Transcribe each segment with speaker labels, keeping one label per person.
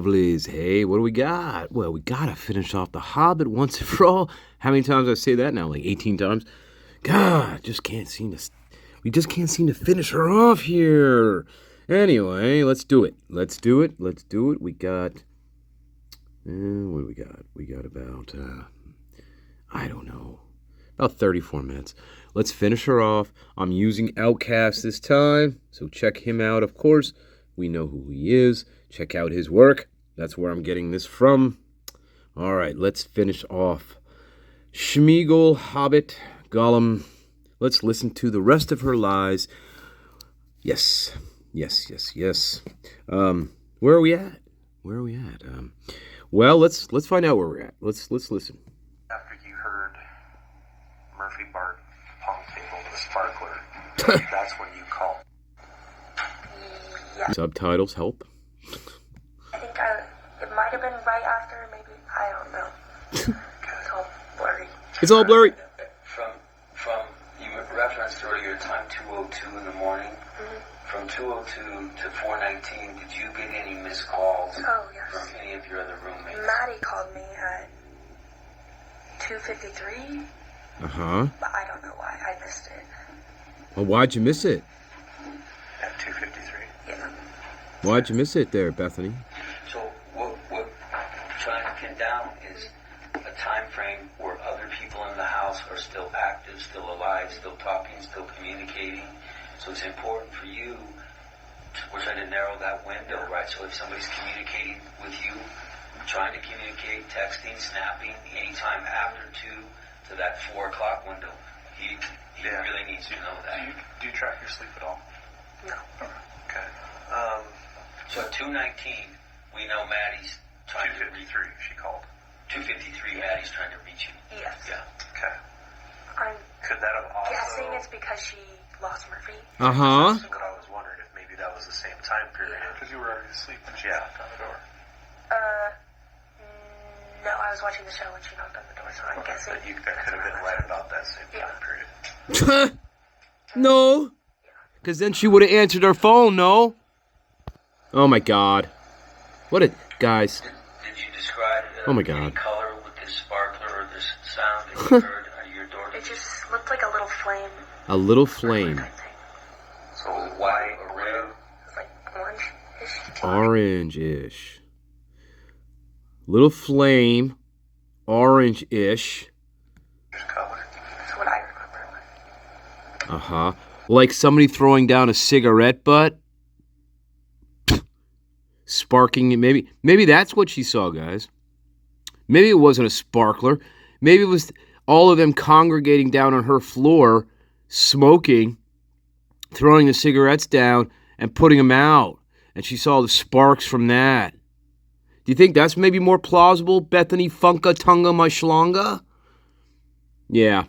Speaker 1: lovelies. Hey, what do we got? Well, we gotta finish off the Hobbit once and for all. How many times I say that now? Like 18 times? God, we just can't seem to finish her off here. Anyway, let's do it. We got, what do we got? We got about, I don't know, about 34 minutes. Let's finish her off. I'm using Outcast this time, so check him out, of course. We know who he is. Check out his work. That's where I'm getting this from. All right, let's finish off Schmeagol, Hobbit, Gollum. Let's listen to the rest of her lies. Yes. Where are we at? Well, let's find out where we're at. Let's listen.
Speaker 2: After you heard Murphy Bart pong table the sparkler, that's when you called.
Speaker 3: Yeah.
Speaker 1: Subtitles help.
Speaker 3: I think it might have been right after, maybe, I don't know. It's all blurry.
Speaker 1: It's all blurry.
Speaker 4: From you referenced earlier time 2:02 in the morning.
Speaker 3: Mm-hmm.
Speaker 4: From 2:02 to 4:19, did you get any missed calls from any of your other roommates?
Speaker 3: Maddie called me at 2:53.
Speaker 1: Uh-huh.
Speaker 3: But I don't know why. I missed it.
Speaker 1: Well, why'd you miss it?
Speaker 2: At 2:53.
Speaker 3: Yeah.
Speaker 1: Why'd you miss it there, Bethany?
Speaker 4: So what I'm trying to pin down is a time frame where other people in the house are still active, still alive, still talking, still communicating. So it's important for you, we're trying to narrow that window, right? So if somebody's communicating with you, trying to communicate, texting, snapping, anytime after 2 to that 4 o'clock window, he really needs to know that.
Speaker 2: Do you track your sleep at all?
Speaker 3: No.
Speaker 2: Okay.
Speaker 4: So at 2:19, we know Maddie's trying to reach
Speaker 2: 2:53, she called.
Speaker 4: 2:53, Maddie's trying to reach you.
Speaker 3: Yes.
Speaker 4: Yeah.
Speaker 2: Okay.
Speaker 3: I'm
Speaker 2: Could that have also...
Speaker 3: guessing it's because she lost Murphy.
Speaker 1: Uh-huh.
Speaker 2: That's what I was wondering, if maybe that was the same time period. Because you were already asleep when she knocked on the door.
Speaker 3: No, I was watching the show when she knocked on the door, so I'm guessing.
Speaker 2: But that could have been right about that same time period.
Speaker 1: No. Because then she would have answered her phone, no? Oh, my God. Guys.
Speaker 4: Did you describe
Speaker 1: Oh my God.
Speaker 4: any color with this sparkler or this sound that you heard at your door?
Speaker 3: It just looked like a little flame.
Speaker 1: A little flame.
Speaker 3: Type thing.
Speaker 4: So was it white or red?
Speaker 3: It was like orange-ish.
Speaker 1: Orange-ish. Little flame. Orange-ish.
Speaker 2: Color.
Speaker 3: That's what I remember.
Speaker 1: Uh-huh. Like somebody throwing down a cigarette butt. Sparking it. Maybe that's what she saw, guys. Maybe it wasn't a sparkler. Maybe it was all of them congregating down on her floor, smoking, throwing the cigarettes down, and putting them out. And she saw the sparks from that. Do you think that's maybe more plausible, Bethany Funke Tunga Mashlanga? Yeah.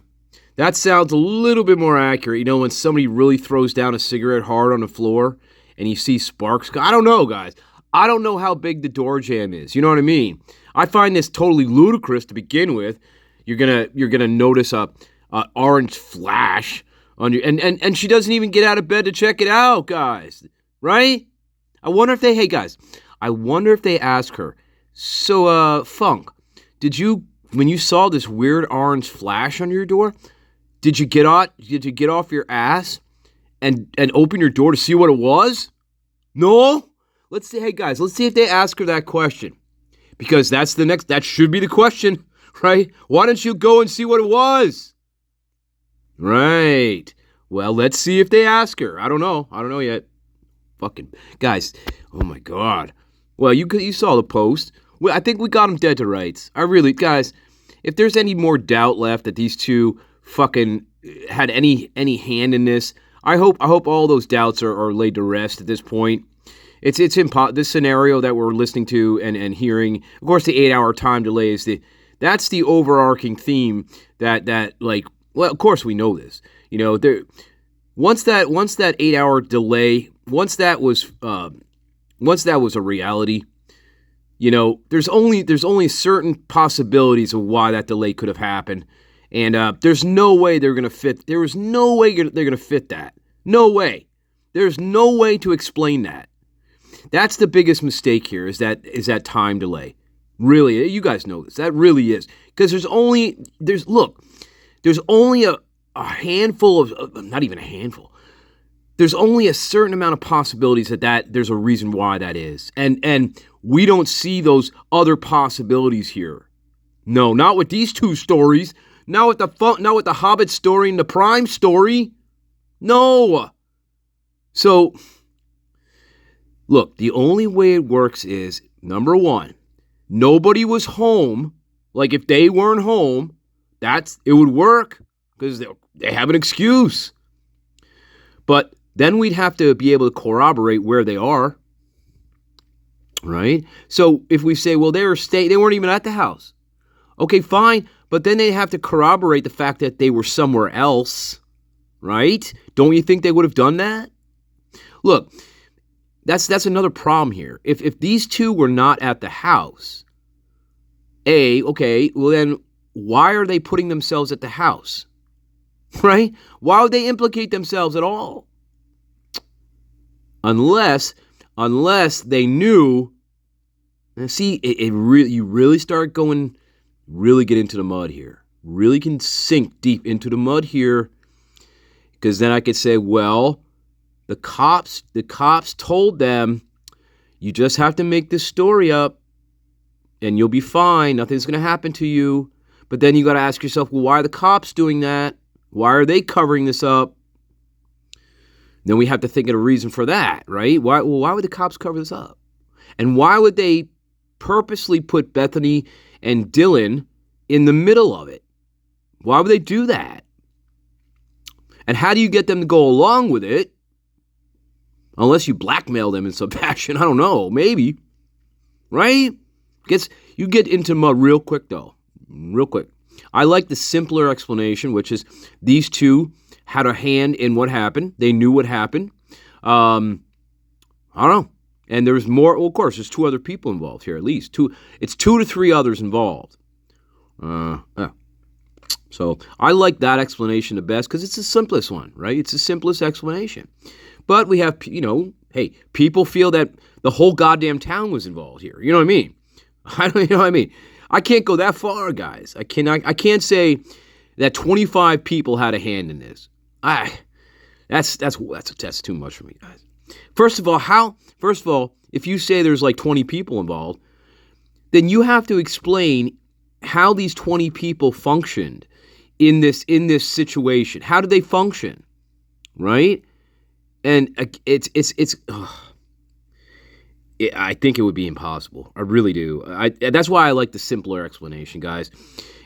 Speaker 1: That sounds a little bit more accurate. You know, when somebody really throws down a cigarette hard on the floor and you see sparks. I don't know, guys. I don't know how big the door jam is. You know what I mean? I find this totally ludicrous to begin with. You're gonna notice a orange flash on your and she doesn't even get out of bed to check it out, guys. Right? I wonder if they ask her, so Funk, when you saw this weird orange flash on your door, did you get off your ass and open your door to see what it was? No? Let's see if they ask her that question. Because that should be the question, right? Why don't you go and see what it was? Right. Well, let's see if they ask her. I don't know yet. Fucking guys. Oh my God. Well, you saw the post. Well, I think we got them dead to rights. Guys, if there's any more doubt left that these two fucking had any hand in this, I hope all those doubts are laid to rest at this point. It's this scenario that we're listening to and hearing. Of course, the 8-hour time delay that's the overarching theme that like. Well, of course we know this. You know, once that 8-hour delay, once that was a reality, you know, there's only certain possibilities of why that delay could have happened, and there's no way they're gonna fit. There was no way they're gonna fit that. No way. There's no way to explain that. That's the biggest mistake here is that time delay. Really, you guys know this. That really is. Because there's only a handful of, not even a handful. There's only a certain amount of possibilities that there's a reason why that is. And we don't see those other possibilities here. No, not with these two stories. Not with the Hobbit story and the Prime story. No. So, look, the only way it works is, number one, nobody was home. Like, if they weren't home, it would work because they have an excuse. But then we'd have to be able to corroborate where they are, right? So if we say, well, they weren't even at the house. Okay, fine, but then they have to corroborate the fact that they were somewhere else, right? Don't you think they would have done that? Look, that's another problem here. If these two were not at the house, okay, well then why are they putting themselves at the house? Right? Why would they implicate themselves at all? Unless they knew. And see, you really start going, really get into the mud here. Really can sink deep into the mud here. Because then I could say, well, the cops told them, you just have to make this story up and you'll be fine. Nothing's going to happen to you. But then you got to ask yourself, well, why are the cops doing that? Why are they covering this up? Then we have to think of a reason for that, right? Why would the cops cover this up? And why would they purposely put Bethany and Dylan in the middle of it? Why would they do that? And how do you get them to go along with it? Unless you blackmail them in some fashion. I don't know. Maybe. Right? You get into mud real quick, though. Real quick. I like the simpler explanation, which is these two had a hand in what happened. They knew what happened. I don't know. And there's more. Well, of course, there's two other people involved here, at least. It's 2 to 3 others involved. Yeah. So I like that explanation the best because it's the simplest one, right? It's the simplest explanation. But we have, hey, people feel that the whole goddamn town was involved here. You know what I mean? I can't go that far, guys. I can't say that 25 people had a hand in this. That's too much for me, guys. First of all, if you say there's like 20 people involved, then you have to explain how these 20 people functioned in this situation. How did they function? Right? And I think it would be impossible. I really do. That's why I like the simpler explanation, guys.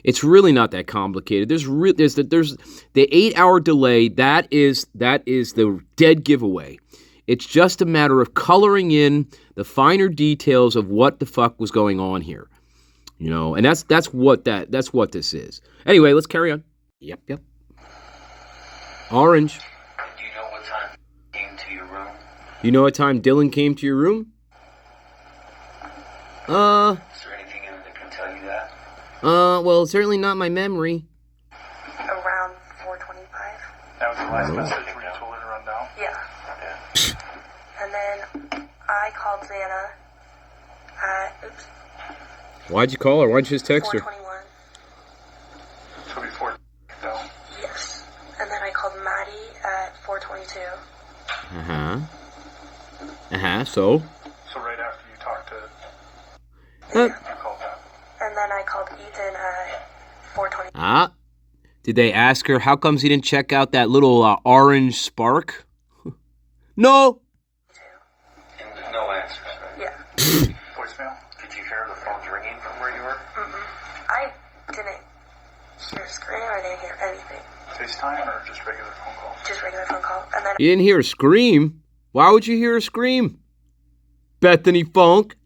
Speaker 1: It's really not that complicated. There's the 8-hour delay. That is the dead giveaway. It's just a matter of coloring in the finer details of what the fuck was going on here. And that's what this is. Anyway, let's carry on. Yep. Orange.
Speaker 4: Do you know what time he came to your room?
Speaker 1: You know what time Dylan came to your room?
Speaker 4: Is there anything in it that can tell you that?
Speaker 1: Well, certainly not my memory.
Speaker 3: Around 4:25.
Speaker 2: That was the last message where you told her to run down?
Speaker 3: Yeah. And then I called Xana at,
Speaker 1: Why'd you call her? Why'd you just text her?
Speaker 3: 4:21.
Speaker 2: So before no.
Speaker 3: Yes. And then I called Maddie at 4:22.
Speaker 1: So?
Speaker 2: So right after you talked to
Speaker 3: Yeah.
Speaker 2: you called that.
Speaker 3: And then I called Ethan at 4:20.
Speaker 1: Did they ask her, how comes he didn't check out that little orange spark? No.
Speaker 4: And no answers, right?
Speaker 3: Yeah.
Speaker 2: Voicemail?
Speaker 4: Did you hear the phones ringing from where you were?
Speaker 3: I didn't hear a scream. I didn't hear anything.
Speaker 2: FaceTime or just regular phone call?
Speaker 3: Just regular phone call. And then
Speaker 1: You didn't hear a scream? Why would you hear a scream? Bethany Funk?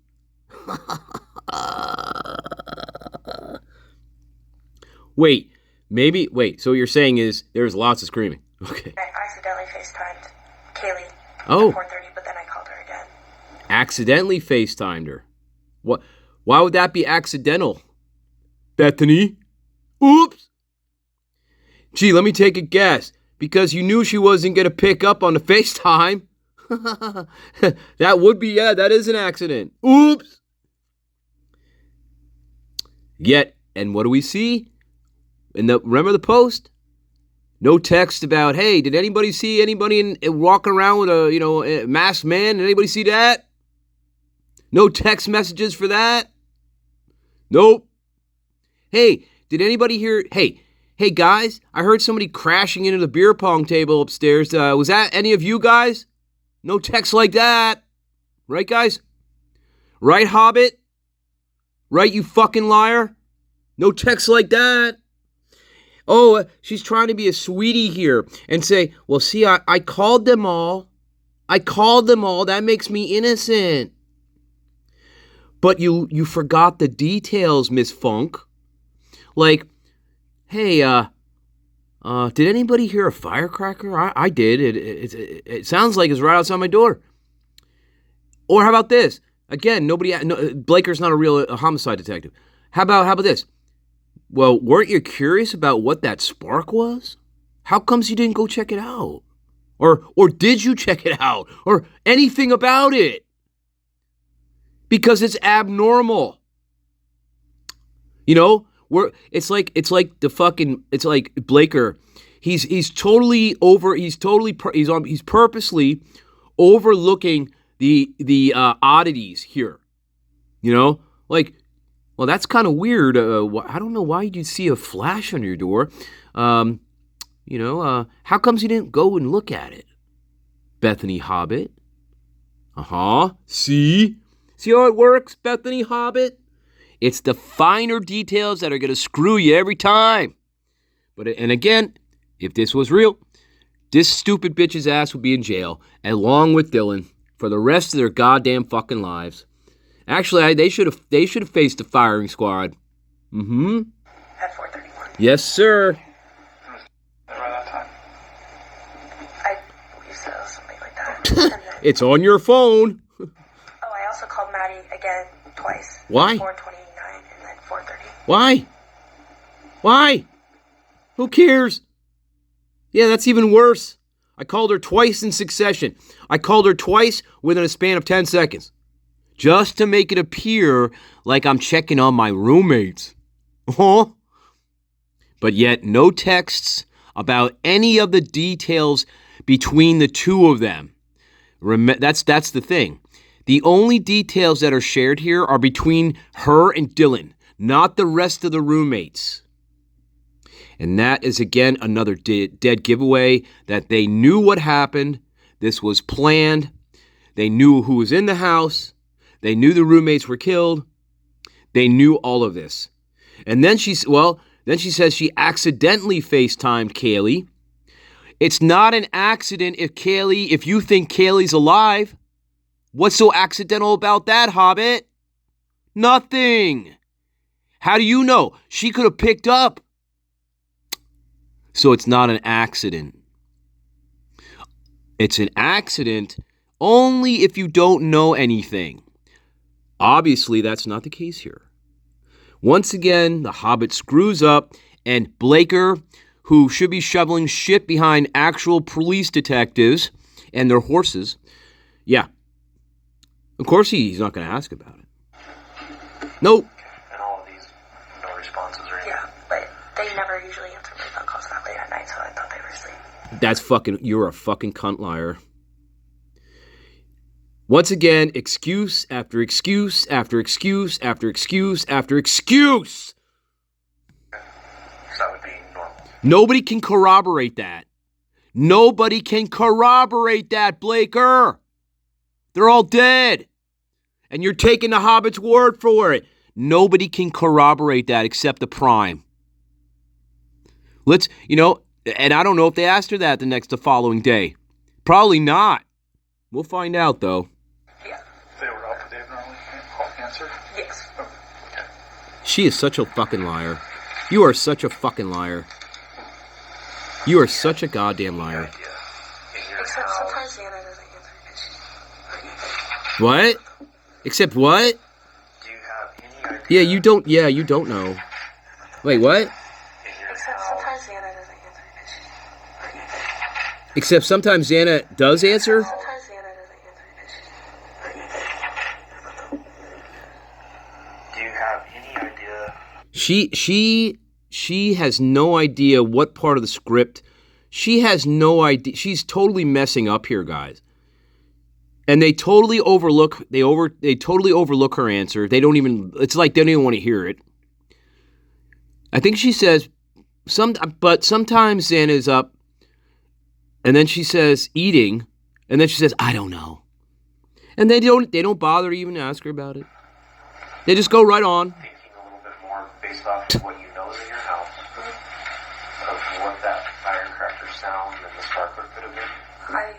Speaker 1: Wait, so what you're saying is there's lots of screaming. Okay.
Speaker 3: I accidentally FaceTimed Kaylee
Speaker 1: Oh.
Speaker 3: at 4:30, but then I called her again.
Speaker 1: Accidentally FaceTimed her. What? Why would that be accidental? Bethany? Oops. Gee, let me take a guess. Because you knew she wasn't going to pick up on the FaceTime. That would be, yeah, that is an accident. Oops. Yet, and what do we see? Remember the post? No text about, hey, did anybody see anybody walking around with a masked man? Did anybody see that? No text messages for that? Nope. Hey, did anybody hear? Hey, guys, I heard somebody crashing into the beer pong table upstairs. Was that any of you guys? No text like that. Right, guys? Right, Hobbit? Right, you fucking liar? No text like that. Oh, she's trying to be a sweetie here and say, well, see, I called them all. That makes me innocent. But you forgot the details, Miss Funk. Like, hey, did anybody hear a firecracker? I did. It sounds like it's right outside my door. Or how about this? Again, Blaker's not a real homicide detective. How about this? Well, weren't you curious about what that spark was? How comes you didn't go check it out? Or did you check it out? Or anything about it? Because it's abnormal. It's like Blaker. He's purposely overlooking the oddities here. Well, that's kind of weird. I don't know why you'd see a flash on your door. How comes you didn't go and look at it? Bethany Hobbit. See how it works, Bethany Hobbit? It's the finer details that are going to screw you every time. And again, if this was real, this stupid bitch's ass would be in jail, along with Dylan, for the rest of their goddamn fucking lives. Actually, they should have faced the firing squad. Mm-hmm.
Speaker 3: At 4:31.
Speaker 1: Yes, sir.
Speaker 2: Around that time.
Speaker 3: I believe so, something like that. And then,
Speaker 1: It's on your phone.
Speaker 3: I also called Maddie again twice.
Speaker 1: Why?
Speaker 3: 4:29 and then 4:30.
Speaker 1: Why? Who cares? Yeah, that's even worse. I called her twice in succession. I called her twice within a span of 10 seconds. Just to make it appear like I'm checking on my roommates. Huh? But yet, no texts about any of the details between the two of them. That's the thing. The only details that are shared here are between her and Dylan, not the rest of the roommates. And that is, again, another dead giveaway that they knew what happened. This was planned. They knew who was in the house. They knew the roommates were killed. They knew all of this. And then she says she accidentally FaceTimed Kaylee. It's not an accident if you think Kaylee's alive. What's so accidental about that, Hobbit? Nothing. How do you know? She could have picked up. So it's not an accident. It's an accident only if you don't know anything. Obviously, that's not the case here. Once again, the Hobbit screws up, and Blaker, who should be shoveling shit behind actual police detectives and their horses, yeah, of course he's not going to ask about it. Nope.
Speaker 2: And all of these, no responses or anything.
Speaker 3: Yeah, but they never usually answer my phone calls that late at night, so I thought they were asleep.
Speaker 1: You're a fucking cunt liar. Once again, excuse after excuse after excuse after excuse after excuse.
Speaker 2: So that would be normal.
Speaker 1: Nobody can corroborate that. Nobody can corroborate that, Blaker. They're all dead. And you're taking the Hobbit's word for it. Nobody can corroborate that except the Prime. And I don't know if they asked her that the following day. Probably not. We'll find out, though.
Speaker 3: Yeah.
Speaker 2: They were up, they normally answer?
Speaker 3: Yes.
Speaker 2: Oh, okay.
Speaker 1: She is such a fucking liar. You are such a fucking liar. You are such a goddamn liar.
Speaker 3: Except sometimes Xana doesn't answer because she's...
Speaker 1: What? Except what?
Speaker 2: Do you have any idea?
Speaker 1: Yeah, you don't know. Wait, what?
Speaker 3: Except sometimes Xana doesn't answer because she's...
Speaker 1: Except sometimes Xana does answer?
Speaker 3: Sometimes Xana
Speaker 1: She has no idea what part of the script. She has no idea. She's totally messing up here, guys. And they totally overlook. They totally overlook her answer. They don't even. It's like they don't even want to hear it. I think she says but sometimes Xana's up, and then she says eating, and then she says I don't know, and they don't bother to even ask her about it. They just go right on.
Speaker 2: Thinking a little bit more based off of what you know is in your house, of what that firecracker sound and the sparkler could have been.
Speaker 3: I have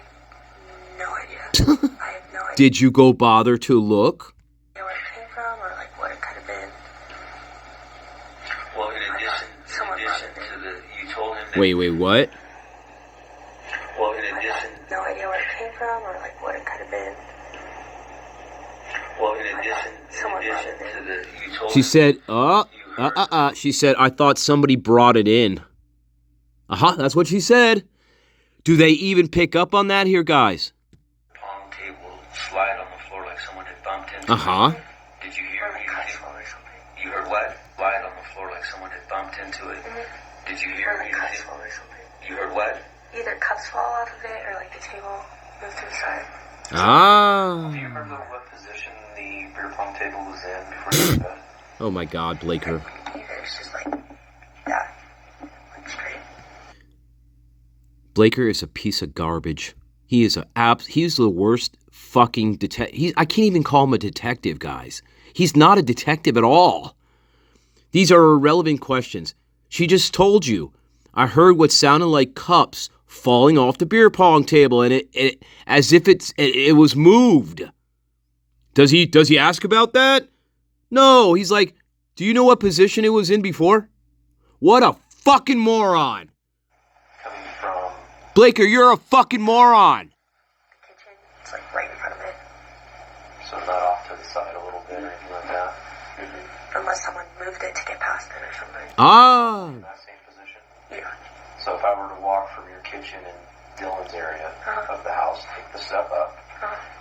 Speaker 3: no idea. I have no idea.
Speaker 1: Did you go bother to look?
Speaker 3: Where it came from, or like what it could have been.
Speaker 4: Well, in addition to the, you told him that.
Speaker 1: Wait, what?
Speaker 4: Well, in
Speaker 3: I
Speaker 4: addition.
Speaker 3: have no idea where it came from, or like what it could have been.
Speaker 4: Well, in addition to the, you told
Speaker 1: She
Speaker 4: him
Speaker 1: said, She said, I thought somebody brought it in. That's what she said. Do they even pick up on that here, guys?
Speaker 4: pong table slide on the floor like someone had bumped into it. Did you hear? You heard what? Slide on the floor like someone had bumped into it. Mm-hmm. Did you hear? You heard what?
Speaker 3: Either cups fall off of it, or like the table moved to the side.
Speaker 2: Do you remember what position the beer pong table was in before you went to bed?
Speaker 1: Oh my God, Blaker.
Speaker 3: Either it's just like that, like straight.
Speaker 1: Blaker is a piece of garbage. He is he's the worst fucking detective. I can't even call him a detective, guys. He's not a detective at all. These are irrelevant questions. She just told you. I heard what sounded like cups falling off the beer pong table, and it as if it was moved. Does he ask about that? No, he's like, do you know what position it was in before? What a fucking moron.
Speaker 2: Coming from...
Speaker 1: Blaker, you're a fucking moron.
Speaker 3: The kitchen, it's like right in front of it.
Speaker 2: So not off to the side a little bit or anything like that?
Speaker 3: Mm-hmm. Unless someone moved it to get past it or something.
Speaker 2: In that same position?
Speaker 3: Yeah.
Speaker 2: So if I were to walk from your kitchen in Dylan's area of the house, take the step up,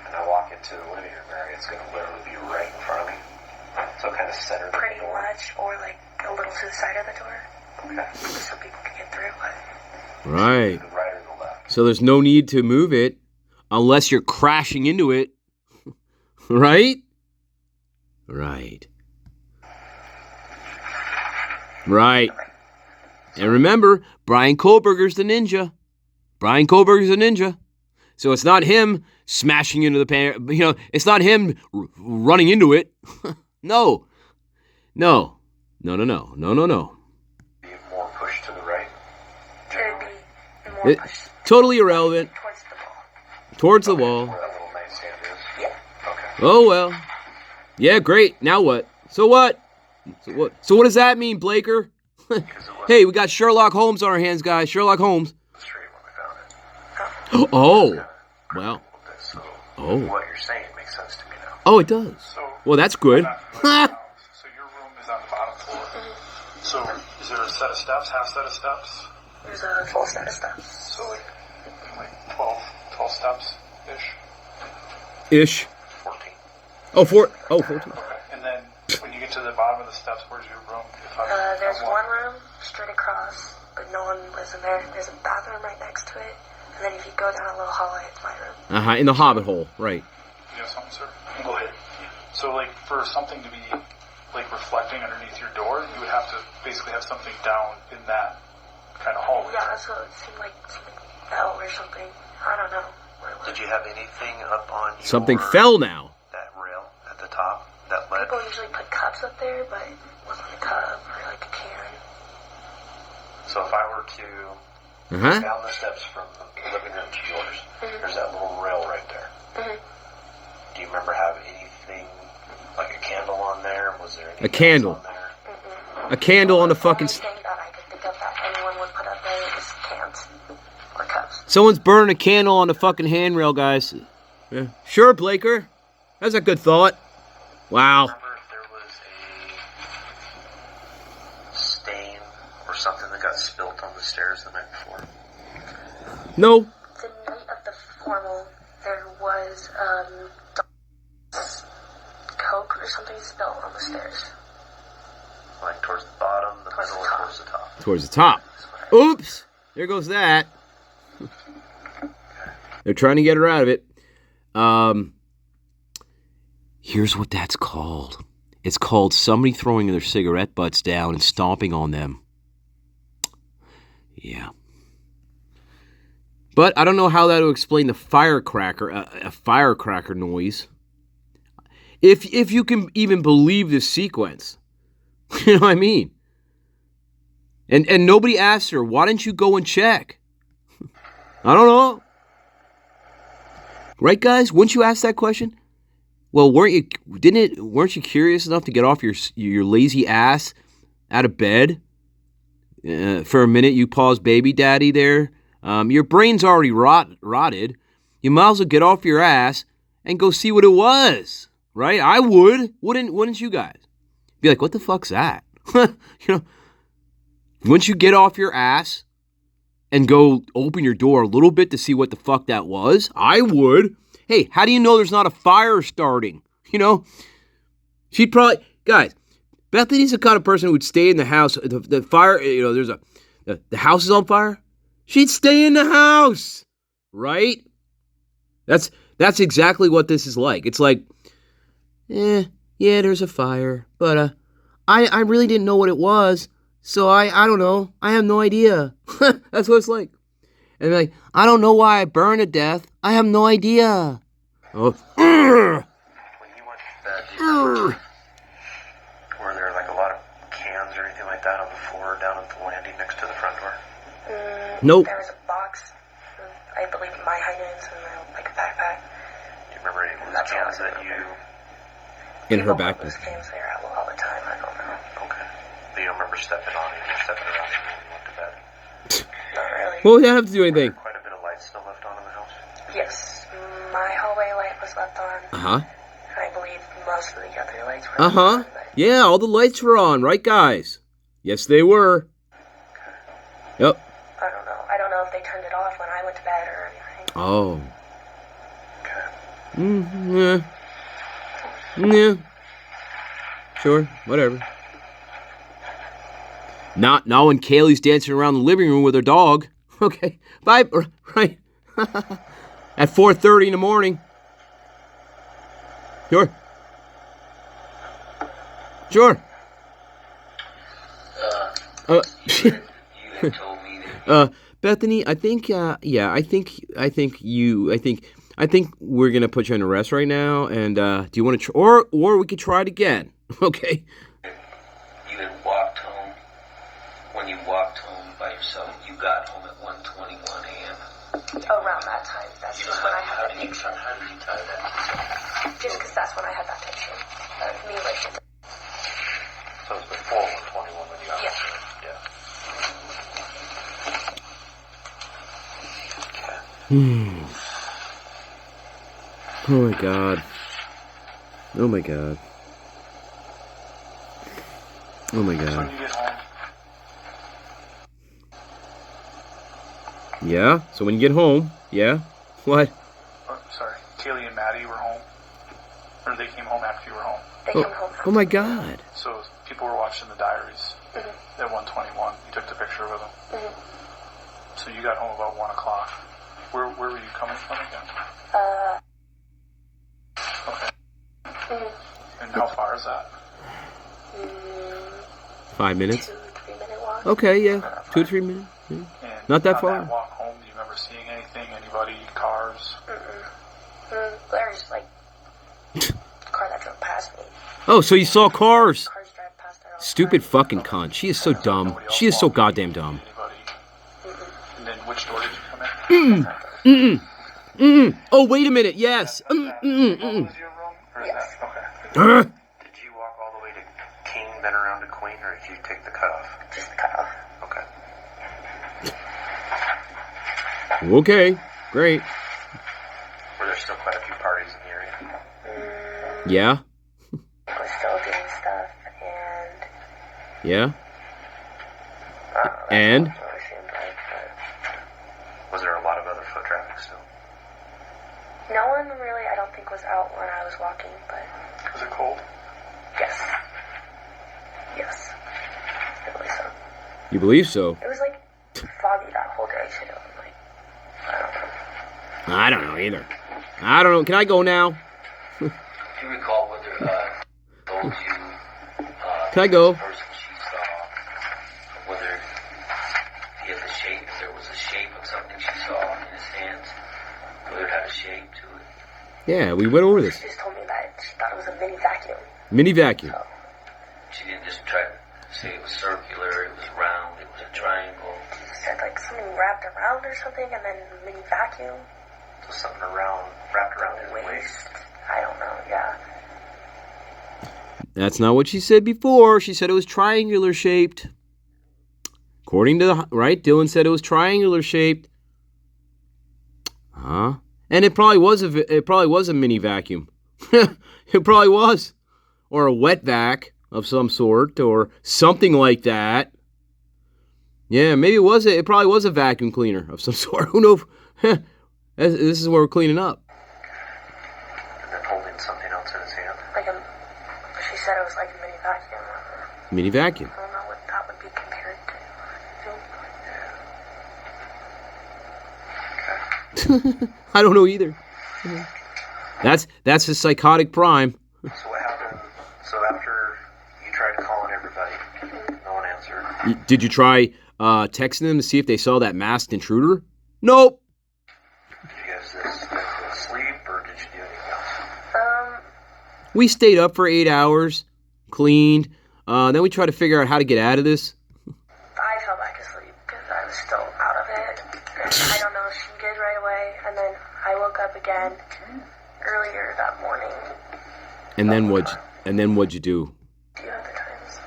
Speaker 2: and I walk into the living room area, it's going to literally be right in front of me. So kind of centered.
Speaker 3: Pretty much, or like a little to the side of the door.
Speaker 2: Okay.
Speaker 3: So people can get through, but...
Speaker 1: Right.
Speaker 2: The right or the left.
Speaker 1: So there's no need to move it unless you're crashing into it. Right? Right. Right. And remember, Brian Kohlberger's the ninja. Brian Kohlberger's a ninja. So it's not him smashing into the pan. It's not him running into it. No. No. No.
Speaker 2: Be more push to the right.
Speaker 3: It'd be more pushed
Speaker 1: Totally irrelevant.
Speaker 3: towards the ball.
Speaker 1: Towards the wall.
Speaker 2: Where that little nightstand is.
Speaker 3: Yeah.
Speaker 2: Okay.
Speaker 1: Oh, well. Yeah, great. Now what? So what? So what does that mean, Blaker? Hey, we got Sherlock Holmes on our hands, guys. Sherlock Holmes.
Speaker 2: Straight when we found it.
Speaker 1: Oh. Well.
Speaker 2: So
Speaker 1: Oh.
Speaker 2: what you're saying makes sense to me now.
Speaker 1: Oh, it does.
Speaker 5: So,
Speaker 1: Well, that's good.
Speaker 5: so your room is on the bottom floor. So is there a set of steps, half set of steps?
Speaker 3: There's a full set of steps.
Speaker 5: So like 12 steps-ish?
Speaker 1: Ish.
Speaker 2: 14.
Speaker 1: Oh, 14.
Speaker 5: Okay. And then when you get to the bottom of the steps, where's your room?
Speaker 3: There's one room straight across, but no one lives in there. There's a bathroom right next to it. And then if you go down a little hallway, it's my room.
Speaker 1: In the Hobbit hole, right.
Speaker 5: You have something, sir? Go ahead. So like for something to be like reflecting underneath your door, you would have to basically have something down in that kind of hallway.
Speaker 3: Yeah, so it seemed like something fell or something. I don't know what it was.
Speaker 2: Did you have anything up on your...
Speaker 1: Something fell now.
Speaker 2: That rail at the top? That led...
Speaker 3: People usually put cups up there, but it wasn't a cup or like a can.
Speaker 2: So if I were to...
Speaker 1: Uh-huh.
Speaker 2: Down the steps from the living room to yours, there's that little rail right there. Do you remember having anything, like a candle on there? Was there anything
Speaker 1: A candle.
Speaker 2: else on there?
Speaker 1: A candle on the fucking...
Speaker 3: The only thing that I could think of that anyone would put up there is cans or cups.
Speaker 1: Someone's burning a candle on the fucking handrail, guys. Yeah. Sure, Blaker. That's a good thought. Wow.
Speaker 2: Remember if there was a stain or something that got spilt on the stairs the night before?
Speaker 1: No.
Speaker 3: The night of the formal, there was Coke or something spilled on the stairs.
Speaker 2: Like towards the bottom, the
Speaker 3: Towards
Speaker 2: middle,
Speaker 3: the
Speaker 2: or
Speaker 3: top.
Speaker 2: towards the top?
Speaker 1: Towards the top. Oops! There goes that. They're trying to get her out of it. Here's what that's called. It's called somebody throwing their cigarette butts down and stomping on them. Yeah. But I don't know how that will explain the firecracker, a firecracker noise. If you can even believe this sequence. You know what I mean? And nobody asked her, why didn't you go and check? I don't know. Right, guys? Wouldn't you ask that question? Well, weren't you curious enough to get off your lazy ass out of bed? For a minute, you paused baby daddy there. Your brain's already rotted. You might as well get off your ass and go see what it was. Right? I would. Wouldn't you guys? Be like, what the fuck's that? Wouldn't you get off your ass and go open your door a little bit to see what the fuck that was? I would. Hey, how do you know there's not a fire starting? She'd probably... Guys, Bethany's the kind of person who would stay in the house. The fire, the house is on fire. She'd stay in the house. Right? That's exactly what this is like. It's like, yeah, there's a fire. But I really didn't know what it was. So I don't know. I have no idea. That's what it's like. And they're like, I don't know why I burned to death. I have no idea. Oh.
Speaker 2: When you went to bed, were there like a lot of cans or anything like that on the floor down at the landing next to the front door?
Speaker 1: Nope.
Speaker 3: There was a box of, I believe, my hydrants and like a backpack.
Speaker 2: Do you remember any loose cans that you...
Speaker 1: In her
Speaker 3: People put
Speaker 1: backpack.
Speaker 3: loose cans there all the time. I don't know.
Speaker 2: Okay. But you don't remember stepping on it or stepping around it when you went to bed?
Speaker 3: Not really.
Speaker 1: What would that have to do anything?
Speaker 2: Quite a bit of light still left on in the house?
Speaker 3: Yes, my hallway light was left on.
Speaker 1: Uh-huh.
Speaker 3: And I believe most of the other lights were
Speaker 1: Uh-huh.
Speaker 3: on. But
Speaker 1: Yeah, all the lights were on, right, guys? Yes, they were. Yep.
Speaker 3: I don't know. I don't know if they turned it off when I went to bed or anything.
Speaker 1: Oh.
Speaker 2: Okay.
Speaker 1: Yeah. Yeah. Sure, whatever. Not when Kaylee's dancing around the living room with her dog. Okay. Bye. Right. At 4:30 in the morning. Sure.
Speaker 4: You had told me that
Speaker 1: Bethany, I think we're gonna put you under arrest right now. And do you want to, or we could try it again? Okay.
Speaker 4: you had walked home. When you walked home by yourself, you got home at 1:21 a.m.
Speaker 3: Around that time, that's just when I had that picture.
Speaker 4: How did you tie that?
Speaker 3: Just because that's when I had that picture of me like this.
Speaker 2: So it was before 121 when you got
Speaker 3: Yeah.
Speaker 2: home? Yeah.
Speaker 1: Oh my god. Oh my god. Oh my
Speaker 5: So when
Speaker 1: god.
Speaker 5: you get home,
Speaker 1: Yeah? So when you get home, yeah? What?
Speaker 5: sorry, Kaylee and Maddie were home, or they came home after you were home.
Speaker 3: They come home after.
Speaker 1: Oh my god.
Speaker 5: So people were watching the diaries at 1:21. You took the picture with them. So you got home about 1 o'clock. Where were you coming from again? Okay. And how far is that?
Speaker 1: 5 minutes?
Speaker 3: 2-3 minute walk.
Speaker 1: Okay, yeah. 2 to 3 minutes. Yeah.
Speaker 5: And
Speaker 1: Not that
Speaker 5: on
Speaker 1: far.
Speaker 5: that walk home, do you remember seeing anything? Anybody? Cars?
Speaker 3: There's like a car that drove past me.
Speaker 1: Oh, so you saw cars.
Speaker 3: Cars drive past there all the
Speaker 1: Stupid
Speaker 3: time.
Speaker 1: fucking cunt. She is so dumb. She is so goddamn dumb.
Speaker 5: Anybody? And then which door did you come in?
Speaker 1: Oh, wait a minute. Yes.
Speaker 2: Was your room? Or is
Speaker 3: Yes.
Speaker 2: that, okay.
Speaker 1: Uh,
Speaker 2: Did you walk all the way to King, then around to Queen, or did you take the cutoff?
Speaker 3: Just the cutoff.
Speaker 2: Okay.
Speaker 1: Okay. Great.
Speaker 2: Were there still quite a few parties in the area?
Speaker 1: Yeah.
Speaker 3: We're still doing stuff, and
Speaker 1: Yeah.
Speaker 3: that's
Speaker 1: And?
Speaker 3: what I assumed, right? But
Speaker 2: Was there a lot of other foot traffic still?
Speaker 3: no one really, I don't think, was out when I was walking, but
Speaker 5: Was it cold?
Speaker 3: yes. Yes.
Speaker 1: You believe so?
Speaker 3: It was like foggy that whole day too. Like,
Speaker 1: I don't know either. I don't know. Can I go now?
Speaker 4: Do you recall whether told you
Speaker 1: Can I go?
Speaker 4: the person she saw, whether he had the shape, if there was a shape of something she saw in his hands, whether it had a shape to it?
Speaker 1: Yeah, we went over this.
Speaker 3: she just told me that she thought it was a mini vacuum.
Speaker 1: Mini vacuum.
Speaker 3: So,
Speaker 4: She didn't just try to say it was circular, it was round, it was a triangle.
Speaker 3: she said like something wrapped around or something, and then a mini vacuum.
Speaker 2: So something wrapped around his waist.
Speaker 3: I don't know. Yeah.
Speaker 1: That's not what she said before. She said it was triangular shaped. According to the right, Dylan said it was triangular shaped. Huh? And it probably was a mini vacuum. It probably was, or a wet vac of some sort, or something like that. Yeah, maybe it probably was a vacuum cleaner of some sort. Who knows? This is where we're cleaning up.
Speaker 2: And then holding something else in his hand.
Speaker 3: Like she said it was like a mini vacuum.
Speaker 1: Mini vacuum.
Speaker 3: I don't know what that would be compared to.
Speaker 1: I don't know either. That's a psychotic prime.
Speaker 2: So what happened? So after you tried calling everybody, no one answered.
Speaker 1: Did you try texting them to see if they saw that masked intruder? Nope.
Speaker 2: Did you guys just go to sleep, or did you do anything else?
Speaker 1: We stayed up for 8 hours, cleaned. Then we tried to figure out how to get out of this.
Speaker 3: I fell back asleep because I was still out of it. And I don't know if she did right away. And then I woke up again earlier that morning.
Speaker 1: And then what'd you do?
Speaker 3: Do you have the times?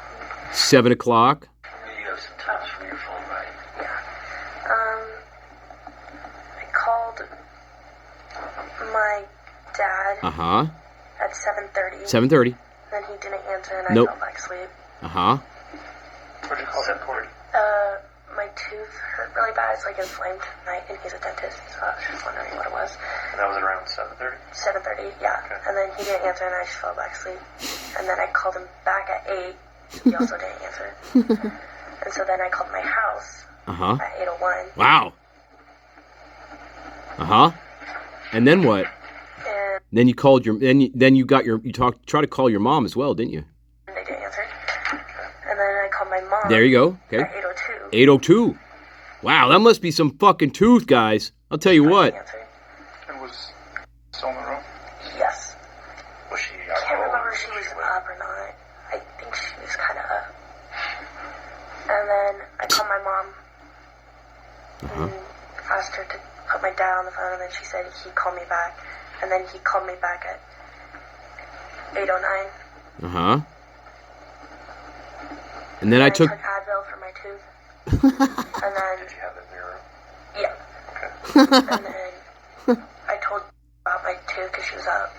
Speaker 1: 7 o'clock.
Speaker 4: You have some times from your phone, right?
Speaker 3: Yeah. I called my dad at 7:30.
Speaker 1: 7:30.
Speaker 3: Then he didn't answer, and I
Speaker 1: Nope.
Speaker 3: fell back asleep.
Speaker 1: Uh-huh.
Speaker 2: What did you call that for?
Speaker 3: My tooth hurt really bad. It's like inflamed, and he's a dentist, so I was just wondering what it was.
Speaker 2: And that was around 7:30.
Speaker 3: 7:30, yeah.
Speaker 2: Okay.
Speaker 3: And then he didn't answer, and I just fell back asleep. And then I called him back at 8. He also didn't answer. And so then I called my house at 8:01.
Speaker 1: Wow. And then what?
Speaker 3: And
Speaker 1: Then you called your. Then you got your. You tried to call your mom as well, didn't you?
Speaker 3: they didn't answer. And then I called my mom.
Speaker 1: There you go. Okay.
Speaker 3: At 8:02.
Speaker 1: 8:02. Wow, that must be some fucking tooth, guys. I'll tell you what.
Speaker 3: Didn't answer.
Speaker 5: And was still in the room?
Speaker 3: Yes.
Speaker 2: Was she?
Speaker 3: I can't remember if she was up or not. I think she was kind of up. And then I called my mom and asked her to put my dad on the phone, and then she said he'd call me back. And then he called me back at 8:09.
Speaker 1: And then I took.
Speaker 3: Advil for my tooth. And then,
Speaker 2: Did you have it in your room?
Speaker 3: yeah.
Speaker 2: Okay.
Speaker 3: And then I told about my tooth because she was up.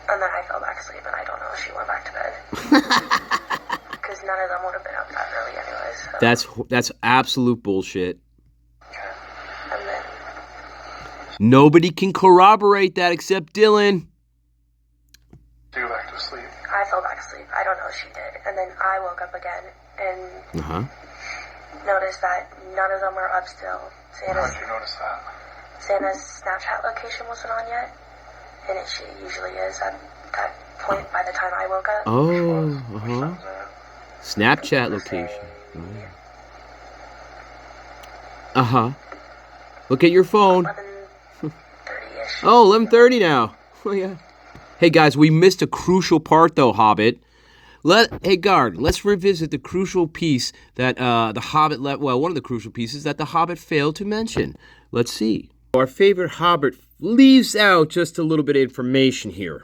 Speaker 3: And then I fell back asleep, and I don't know if she went back to bed. Because none of them would have been up that early anyways. So.
Speaker 1: That's absolute bullshit.
Speaker 3: And then
Speaker 1: Nobody can corroborate that except Dylan.
Speaker 5: To go back to sleep.
Speaker 3: I fell back asleep. I don't know if she did. And then I woke up again and noticed that none of them were up still.
Speaker 5: How did you notice that?
Speaker 3: Santa's Snapchat location wasn't on yet. And it usually is at that point by the time I woke up.
Speaker 1: Oh, Snapchat
Speaker 3: Say,
Speaker 1: location. Look at your phone.
Speaker 3: 11:30-ish.
Speaker 1: Oh, 11:30 now. Oh, yeah. Hey, guys, we missed a crucial part, though, Hobbit. Hey, Guard, let's revisit the crucial piece that the Hobbit one of the crucial pieces that the Hobbit failed to mention. Let's see. Our favorite Hobbit leaves out just a little bit of information here.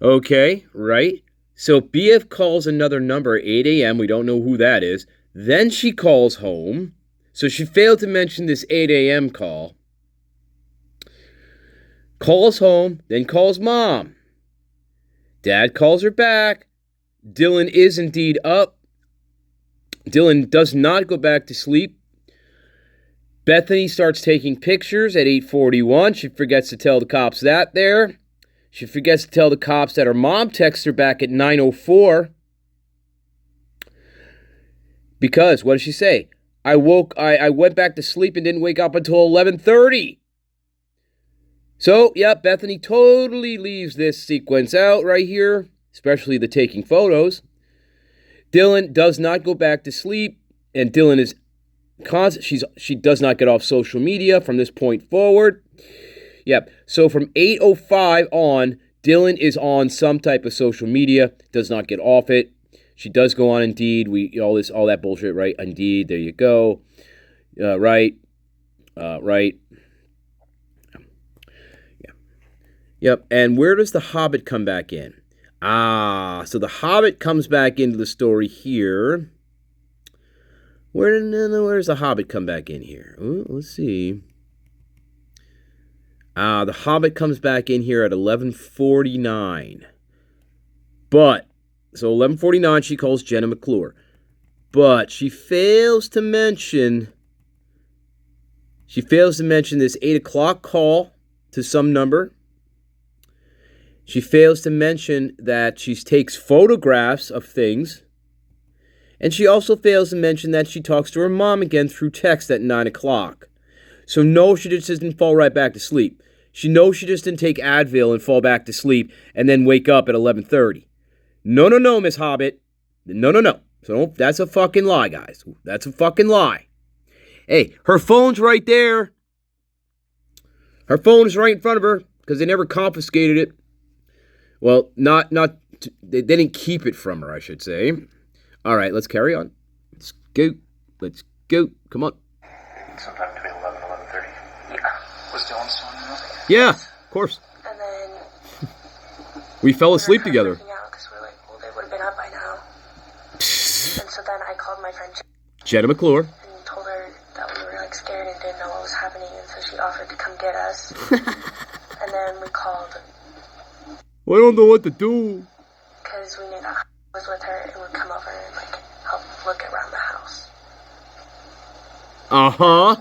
Speaker 1: Okay, right? So BF calls another number at 8 a.m. We don't know who that is. Then she calls home. So she failed to mention this 8 a.m. call. Calls home, then calls mom. Dad calls her back. Dylan is indeed up. Dylan does not go back to sleep. Bethany starts taking pictures at 8:41. She forgets to tell the cops that there. She forgets to tell the cops that her mom texts her back at 9:04. Because, what did she say? I went back to sleep and didn't wake up until 11:30. So, yeah, Bethany totally leaves this sequence out right here, especially the taking photos. Dylan does not go back to sleep, and Dylan is she does not get off social media from this point forward. Yep. So from 8:05 on, Dylan is on some type of social media, does not get off it. She does go on Indeed. All that bullshit, right? Indeed, there you go. Right. Right. Yeah. Yep. And where does the Hobbit come back in? So the Hobbit comes back into the story here. Where's the Hobbit come back in here? Ooh, let's see. The Hobbit comes back in here at 11:49. So 11:49, she calls Jenna McClure. But she fails to mention this 8 o'clock call to some number. She fails to mention that she takes photographs of things. And she also fails to mention that she talks to her mom again through text at 9 o'clock. So no, she just didn't fall right back to sleep. She knows she just didn't take Advil and fall back to sleep and then wake up at 11:30. No, Miss Hobbit. No. So that's a fucking lie, guys. That's a fucking lie. Hey, her phone's right there. Her phone is right in front of her because they never confiscated it. Well, they didn't keep it from her, I should say. All right, let's carry on. Let's go. Come on.
Speaker 2: Sometime between 11 and 11:30.
Speaker 3: Yeah.
Speaker 5: Was Dylan still in there?
Speaker 1: Yeah, of course.
Speaker 3: And then
Speaker 1: We fell asleep
Speaker 3: we were
Speaker 1: together.
Speaker 3: freaking out because we were like, well, they would have been up by now. And so then I called my friend
Speaker 1: Jenna McClure.
Speaker 3: and told her that we were like scared and didn't know what was happening, and so she offered to come get us. And then we called
Speaker 1: I don't know what to do.
Speaker 3: because we knew that I was with her and would come over and like help look around the house.
Speaker 1: Uh-huh.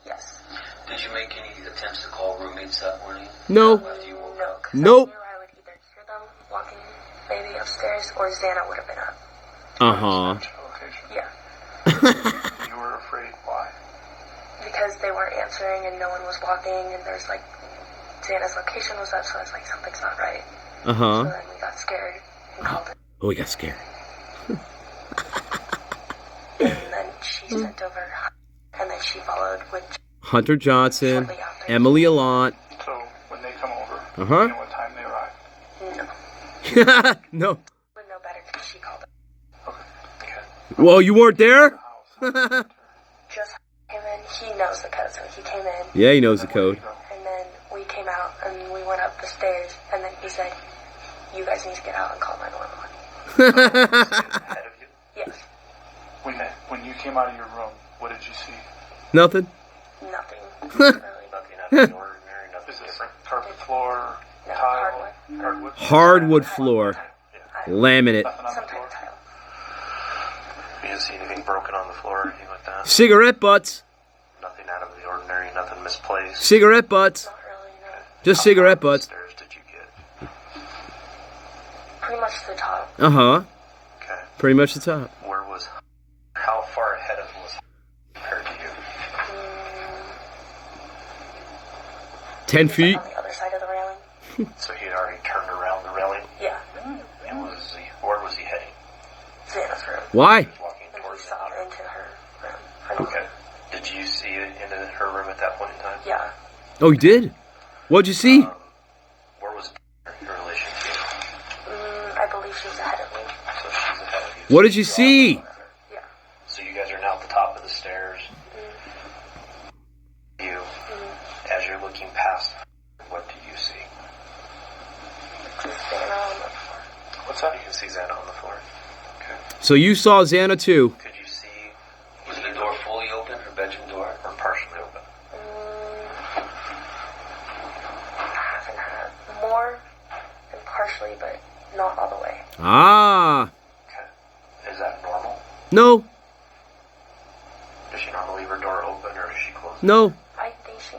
Speaker 3: Yes.
Speaker 4: Did you make any attempts to call roommates that morning?
Speaker 1: No.
Speaker 3: No, because
Speaker 1: Nope.
Speaker 3: I knew I would either hear them walking maybe upstairs or Xana would have been up.
Speaker 1: Uh-huh.
Speaker 5: Location.
Speaker 3: Yeah.
Speaker 5: You were afraid. Why?
Speaker 3: Because they weren't answering and no one was walking and there's like Xana's location was up, so I was like, something's not right. So
Speaker 1: Uh-huh.
Speaker 3: then we got scared and called it.
Speaker 1: Oh, we got scared.
Speaker 3: And then she sent over, and then she followed with
Speaker 1: Hunter Johnson,
Speaker 3: shortly after.
Speaker 1: Emily Allant.
Speaker 5: So when they come over,
Speaker 1: Uh-huh.
Speaker 5: you know what time they arrive?
Speaker 3: No,
Speaker 1: No.
Speaker 3: would know better because she called it.
Speaker 5: Okay.
Speaker 1: Well, you weren't there?
Speaker 3: Just came in. He knows the code, so he came in.
Speaker 1: Yeah, he knows the code.
Speaker 3: And then we came out and we went up the stairs, and then he said, "You guys need to get out and call 911."
Speaker 2: Ahead of you?
Speaker 3: Yes,
Speaker 5: When you came out of your room, what did you see?
Speaker 1: Nothing.
Speaker 3: nothing. Really.
Speaker 2: Nothing out of the ordinary, nothing
Speaker 5: Is this
Speaker 2: different.
Speaker 5: carpet floor,
Speaker 3: No,
Speaker 5: tile,
Speaker 3: hardwood.
Speaker 5: hardwood?
Speaker 1: Hardwood floor. Laminate.
Speaker 5: Nothing on
Speaker 3: Some
Speaker 5: the
Speaker 3: type
Speaker 5: floor?
Speaker 3: of tile.
Speaker 2: You didn't see anything broken on the floor or anything like that?
Speaker 1: Cigarette butts.
Speaker 2: Nothing out of the ordinary, nothing misplaced?
Speaker 1: Cigarette butts.
Speaker 3: Not really, no.
Speaker 1: Just cigarette
Speaker 2: How high
Speaker 1: butts.
Speaker 2: upstairs did you get?
Speaker 3: Pretty much the top.
Speaker 1: Uh-huh.
Speaker 2: Okay.
Speaker 1: Pretty much the top.
Speaker 2: How far ahead of was compared to you?
Speaker 1: 10
Speaker 3: He's,
Speaker 1: feet.
Speaker 3: like, on the other side of the railing.
Speaker 2: So he had already turned around the railing?
Speaker 3: Yeah,
Speaker 2: And where was he heading?
Speaker 3: Xana's room.
Speaker 1: Why?
Speaker 2: He was walking
Speaker 3: And we
Speaker 2: towards
Speaker 3: saw
Speaker 2: that.
Speaker 3: into her room.
Speaker 2: Okay. Did you see it into her room at that point in time?
Speaker 3: Yeah.
Speaker 1: Oh, you did? What'd you see?
Speaker 2: Where was your relation to you?
Speaker 3: I believe she was ahead of me.
Speaker 2: So she's ahead of you.
Speaker 1: What did you see?
Speaker 3: Yeah.
Speaker 2: So you guys are now at the top of the stairs. You, as you're looking past, what do you see?
Speaker 3: Just Xana on the floor.
Speaker 2: What's that? You can see Xana on the floor. Okay.
Speaker 1: So you saw Xana too.
Speaker 2: Could you see
Speaker 4: Was the door fully open, her bedroom door?
Speaker 2: or partially open?
Speaker 3: Half and half. More and partially, but not all the way.
Speaker 1: Ah.
Speaker 2: Okay. Is that normal?
Speaker 1: No.
Speaker 2: Does she normally leave her door open or does she close it?
Speaker 1: No.
Speaker 3: I think she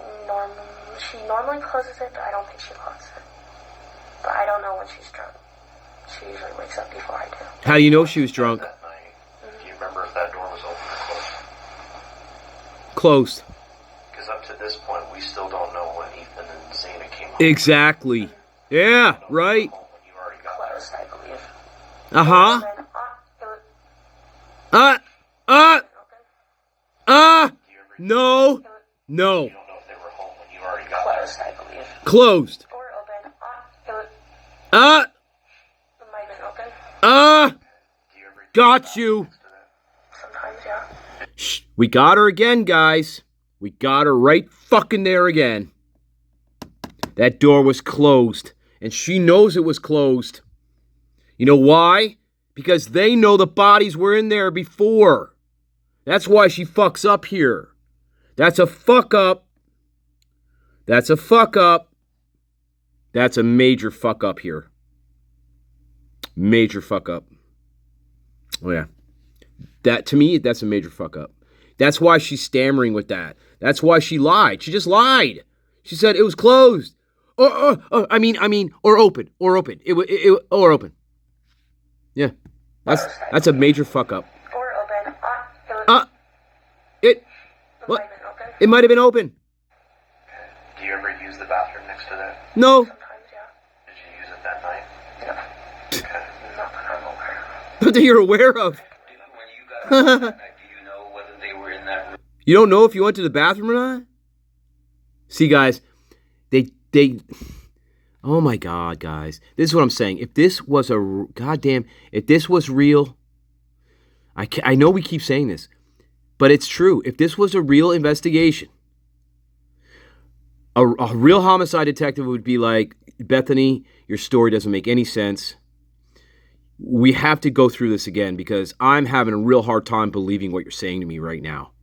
Speaker 3: normally closes it, but I don't think she locks it. But I don't know when she's drunk. She usually wakes up before I do.
Speaker 1: How do you know she was drunk?
Speaker 2: That night. Do you remember if that
Speaker 1: Closed.
Speaker 2: Because up to this point, we still don't know when Ethan and Zena came home.
Speaker 1: Exactly. Yeah, right.
Speaker 2: When you already got there.
Speaker 3: Closed, I believe.
Speaker 1: Uh-huh.
Speaker 3: And then, it was
Speaker 1: No.
Speaker 2: You
Speaker 1: No.
Speaker 2: don't know if they were home when you already got there.
Speaker 3: closed, I believe.
Speaker 1: Closed.
Speaker 3: Door open. It was,
Speaker 1: Uh.
Speaker 3: it might have been open.
Speaker 2: Do you ever use
Speaker 1: Got
Speaker 2: the
Speaker 1: you.
Speaker 2: bathroom next to that?
Speaker 3: Sometimes, yeah.
Speaker 1: Shh. We got her again, guys. We got her right fucking there again. That door was closed. And she knows it was closed. You know why? Because they know the bodies were in there before. That's why she fucks up here. That's a fuck up. That's a fuck up. That's a major fuck up here. Major fuck up. Oh, yeah. That, to me, that's a major fuck up. That's why she's stammering with that. That's why she lied. She just lied. She said it was closed. Or open. Or open. Or open. Yeah. That's a major fuck up.
Speaker 3: Door open.
Speaker 1: What?
Speaker 3: Might have been open.
Speaker 1: It might have been open.
Speaker 2: Do you ever use the bathroom next to that?
Speaker 1: No.
Speaker 3: Sometimes, yeah.
Speaker 2: Did you use it that night?
Speaker 3: No.
Speaker 2: Okay.
Speaker 3: Not that I'm aware of.
Speaker 1: But that you're aware of.
Speaker 4: When you got home that night, do you know whether they were in that room?
Speaker 1: You don't know if you went to the bathroom or not? See, guys, they oh my God, guys. This is what I'm saying. If this was if this was real, I know we keep saying this, but it's true. If this was a real investigation, a real homicide detective would be like, Bethany, your story doesn't make any sense. We have to go through this again because I'm having a real hard time believing what you're saying to me right now.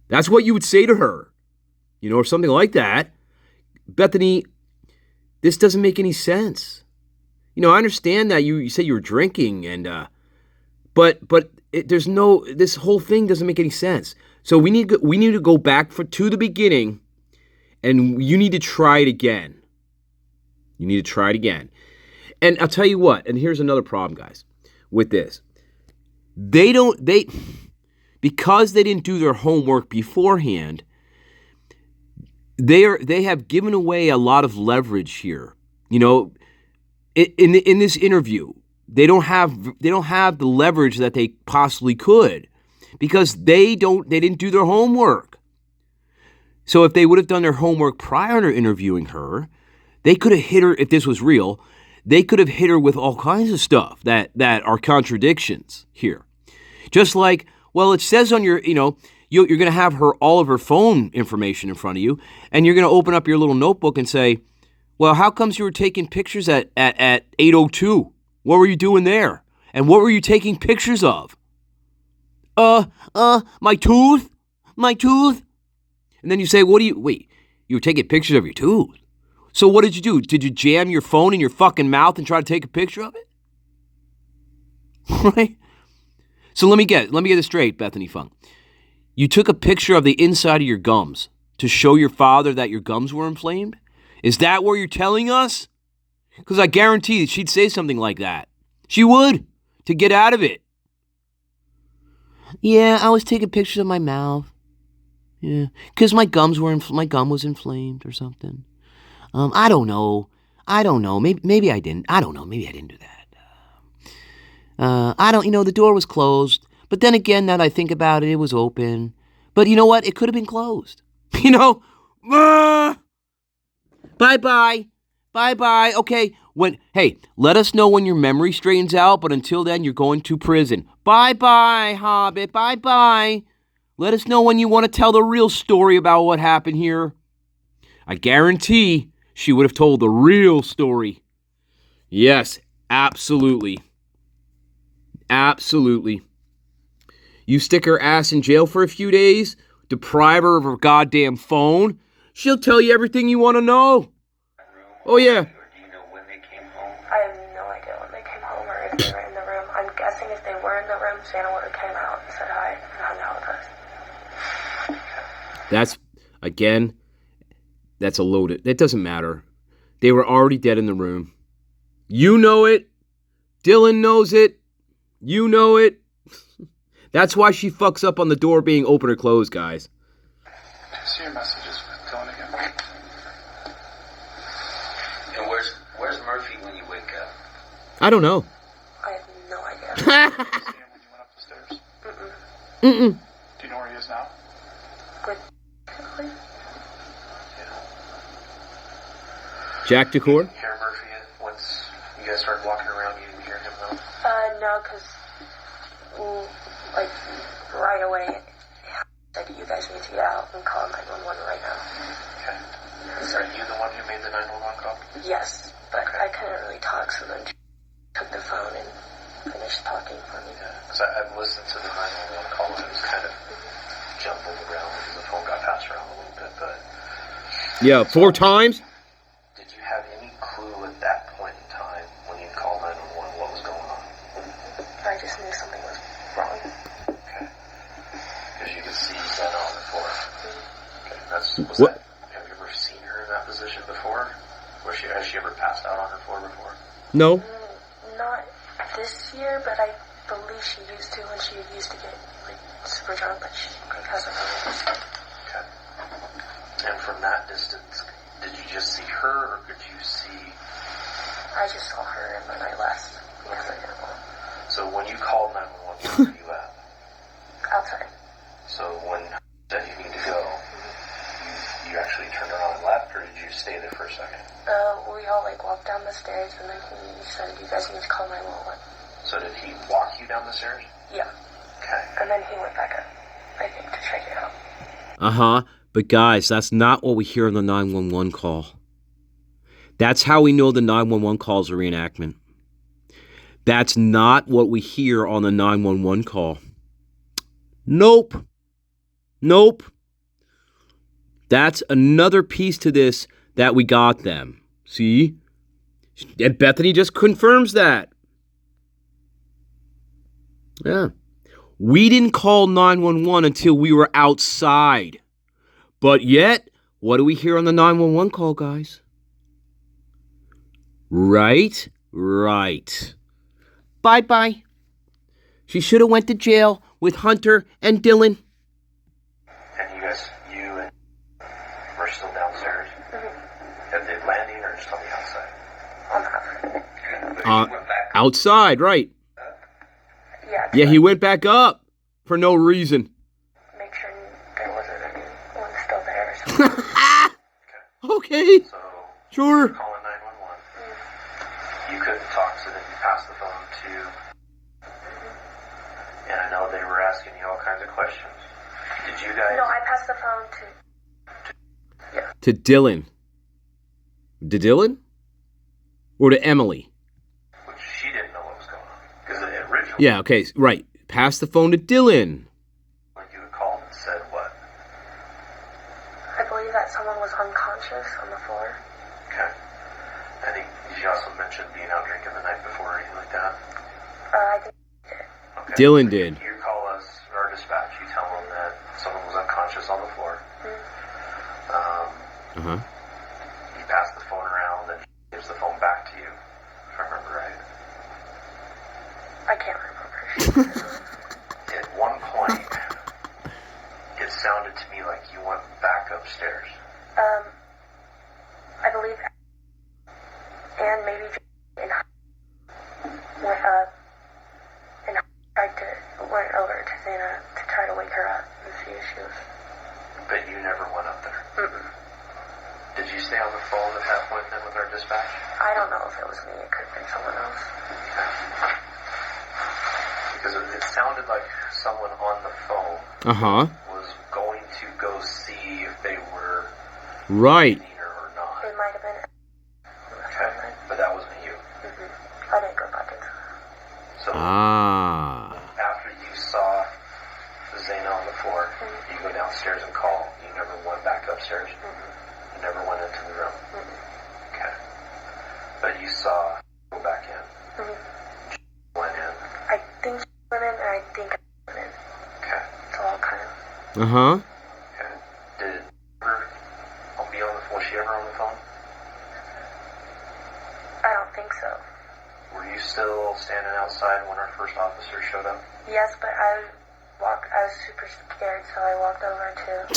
Speaker 1: That's what you would say to her, or something like that. Bethany, this doesn't make any sense. I understand that you say you were drinking, but this whole thing doesn't make any sense. So we need to go back to the beginning, and you need to try it again. You need to try it again. And I'll tell you what, and here's another problem, guys, with this. Because they didn't do their homework beforehand, they have given away a lot of leverage here. In this interview, they don't have the leverage that they possibly could because they didn't do their homework. So if they would have done their homework prior to interviewing her, they could have hit her. If this was real, they could have hit her with all kinds of stuff that are contradictions here. Just like, well, it says on your, you're going to have all of her phone information in front of you, and you're going to open up your little notebook and say, well, how comes you were taking pictures at 8:02? What were you doing there? And what were you taking pictures of? My tooth. And then you say, you were taking pictures of your tooth. So what did you do? Did you jam your phone in your fucking mouth and try to take a picture of it? Right? So let me get this straight, Bethany Funk. You took a picture of the inside of your gums to show your father that your gums were inflamed? Is that what you're telling us? Because I guarantee she'd say something like that. She would, to get out of it. Yeah, I was taking pictures of my mouth. Yeah, because my gum was inflamed or something. I don't know. Maybe I didn't. I don't know. Maybe I didn't do that. The door was closed. But then again, now that I think about it, it was open. But you know what? It could have been closed. Bye-bye. Bye-bye. Okay. Let us know when your memory straightens out, but until then, you're going to prison. Bye-bye, Hobbit. Bye-bye. Let us know when you want to tell the real story about what happened here. I guarantee she would have told the real story. Yes, absolutely. Absolutely. You stick her ass in jail for a few days, deprive her of her goddamn phone, she'll tell you everything you want to know. Oh, yeah.
Speaker 4: Or do you know when they came home?
Speaker 3: I have no idea when they came home or if they were in the room. I'm guessing if they were in the room, Santa would have came out and said hi and hung out with us.
Speaker 1: That's a loaded. It doesn't matter. They were already dead in the room. You know it. Dylan knows it. You know it. That's why she fucks up on the door being open or closed, guys.
Speaker 5: see your messages with Dylan again.
Speaker 4: And where's Murphy when you wake up?
Speaker 1: I don't know.
Speaker 3: I have no idea.
Speaker 5: Did you see him when you went up the stairs?
Speaker 1: Mm-mm.
Speaker 5: Do you know where he is now?
Speaker 3: Good.
Speaker 1: Jack Decore?
Speaker 2: You hear Murphy once you guys started walking around? You didn't hear him though?
Speaker 3: No, because, like, right away, it said you guys need to get out and call 911 right now.
Speaker 2: Okay. Are you the one who made the 911 call?
Speaker 3: Yes, but I couldn't really talk, so then she took the phone and finished talking for me.
Speaker 2: Yeah, because I've listened to the 911 call and it was kind of jumbled around because the phone got passed around a little bit, but...
Speaker 1: Yeah, 4 times?
Speaker 2: Did you have any clue at that point in time when you called 911 what was going on?
Speaker 3: I just knew something was wrong.
Speaker 2: Okay. Because you could see Zena on the floor. Okay. Was
Speaker 1: What?
Speaker 2: that... Have you ever seen her in that position before? Has she ever passed out on her floor before?
Speaker 1: No.
Speaker 3: Not this year, but I believe she used to when she used to get, like, super drunk, but she hasn't really.
Speaker 2: Okay. And from that distance, did you just see her, or could you see...
Speaker 3: I just saw her and then I left. Yes, I did.
Speaker 2: So when you called 911, where were you at?
Speaker 3: Outside.
Speaker 2: So when you said you need to go, you actually turned around and left, or did you stay there for a second?
Speaker 3: We all, like, walked down the stairs and then he said, you guys need to call 911.
Speaker 2: So did he walk you down the stairs?
Speaker 3: Yeah.
Speaker 2: Okay.
Speaker 3: And then he went back up, I think, to check it out.
Speaker 1: Uh-huh. But guys, that's not what we hear on the 911 call. That's how we know the 911 call is a reenactment. That's not what we hear on the 911 call. Nope. Nope. That's another piece to this that we got them. See? And Bethany just confirms that. Yeah. We didn't call 911 until we were outside. But yet, what do we hear on the 911 call, guys? Right? Right. Bye-bye. She should have went to jail with Hunter and Dylan.
Speaker 2: And you and were still downstairs? At the landing, or just on the outside?
Speaker 3: On the
Speaker 1: Outside, right.
Speaker 3: Yeah.
Speaker 1: Yeah, he went back up for no reason.
Speaker 3: Make sure there wasn't anyone still there or something.
Speaker 1: Okay,
Speaker 2: So,
Speaker 1: sure.
Speaker 2: calling 911. You couldn't talk, so then you passed the phone to... And I know they were asking you all kinds of questions. Did you guys...
Speaker 3: No, I passed the phone to...
Speaker 1: To Dylan. To Dylan? Or to Emily?
Speaker 2: Which she didn't know what was going on. Because originally...
Speaker 1: Yeah, okay, right. Pass the phone to Dylan.
Speaker 2: When you had called and said what?
Speaker 3: I believe that someone was unconscious on the floor.
Speaker 2: Okay. I think you also mentioned being out drinking the night before or anything like that.
Speaker 3: I think he did.
Speaker 2: Okay.
Speaker 1: Dylan did.
Speaker 2: You call us, our dispatch, you tell them that someone was unconscious on the floor.
Speaker 1: Uh-huh.
Speaker 2: You pass the phone around, then she gives the phone back to you, if I remember right.
Speaker 3: I can't remember.
Speaker 2: At one point, it sounded to me like you went back upstairs.
Speaker 3: I believe, and maybe went up and went over to Zena to try to wake her up and see if she was...
Speaker 2: But you never went up there.
Speaker 3: Mm-mm.
Speaker 2: Did you stay on the phone at that point then with our dispatch?
Speaker 3: I don't know if it was me. It could have been someone else.
Speaker 2: Okay. Because it sounded like someone on the phone
Speaker 1: Uh-huh.
Speaker 2: was going to go see if they were
Speaker 1: Right.
Speaker 2: near or not.
Speaker 3: It might have been...
Speaker 2: Okay. But that wasn't you.
Speaker 3: Mm-hmm. I didn't go back into that.
Speaker 2: So
Speaker 1: Ah.
Speaker 2: after you saw Zena on the floor, you go downstairs and call. You never went back upstairs. You never went into the room. Okay. But you saw go back in. Went in.
Speaker 3: I think she went in, and I think I went in.
Speaker 2: Okay.
Speaker 3: It's all kind of...
Speaker 1: Uh-huh.
Speaker 2: Okay. Did her be on the phone? Was she ever on the phone?
Speaker 3: I don't think so.
Speaker 2: Were you still standing outside when our first officer showed up?
Speaker 3: Yes, but I was super scared, so I walked over to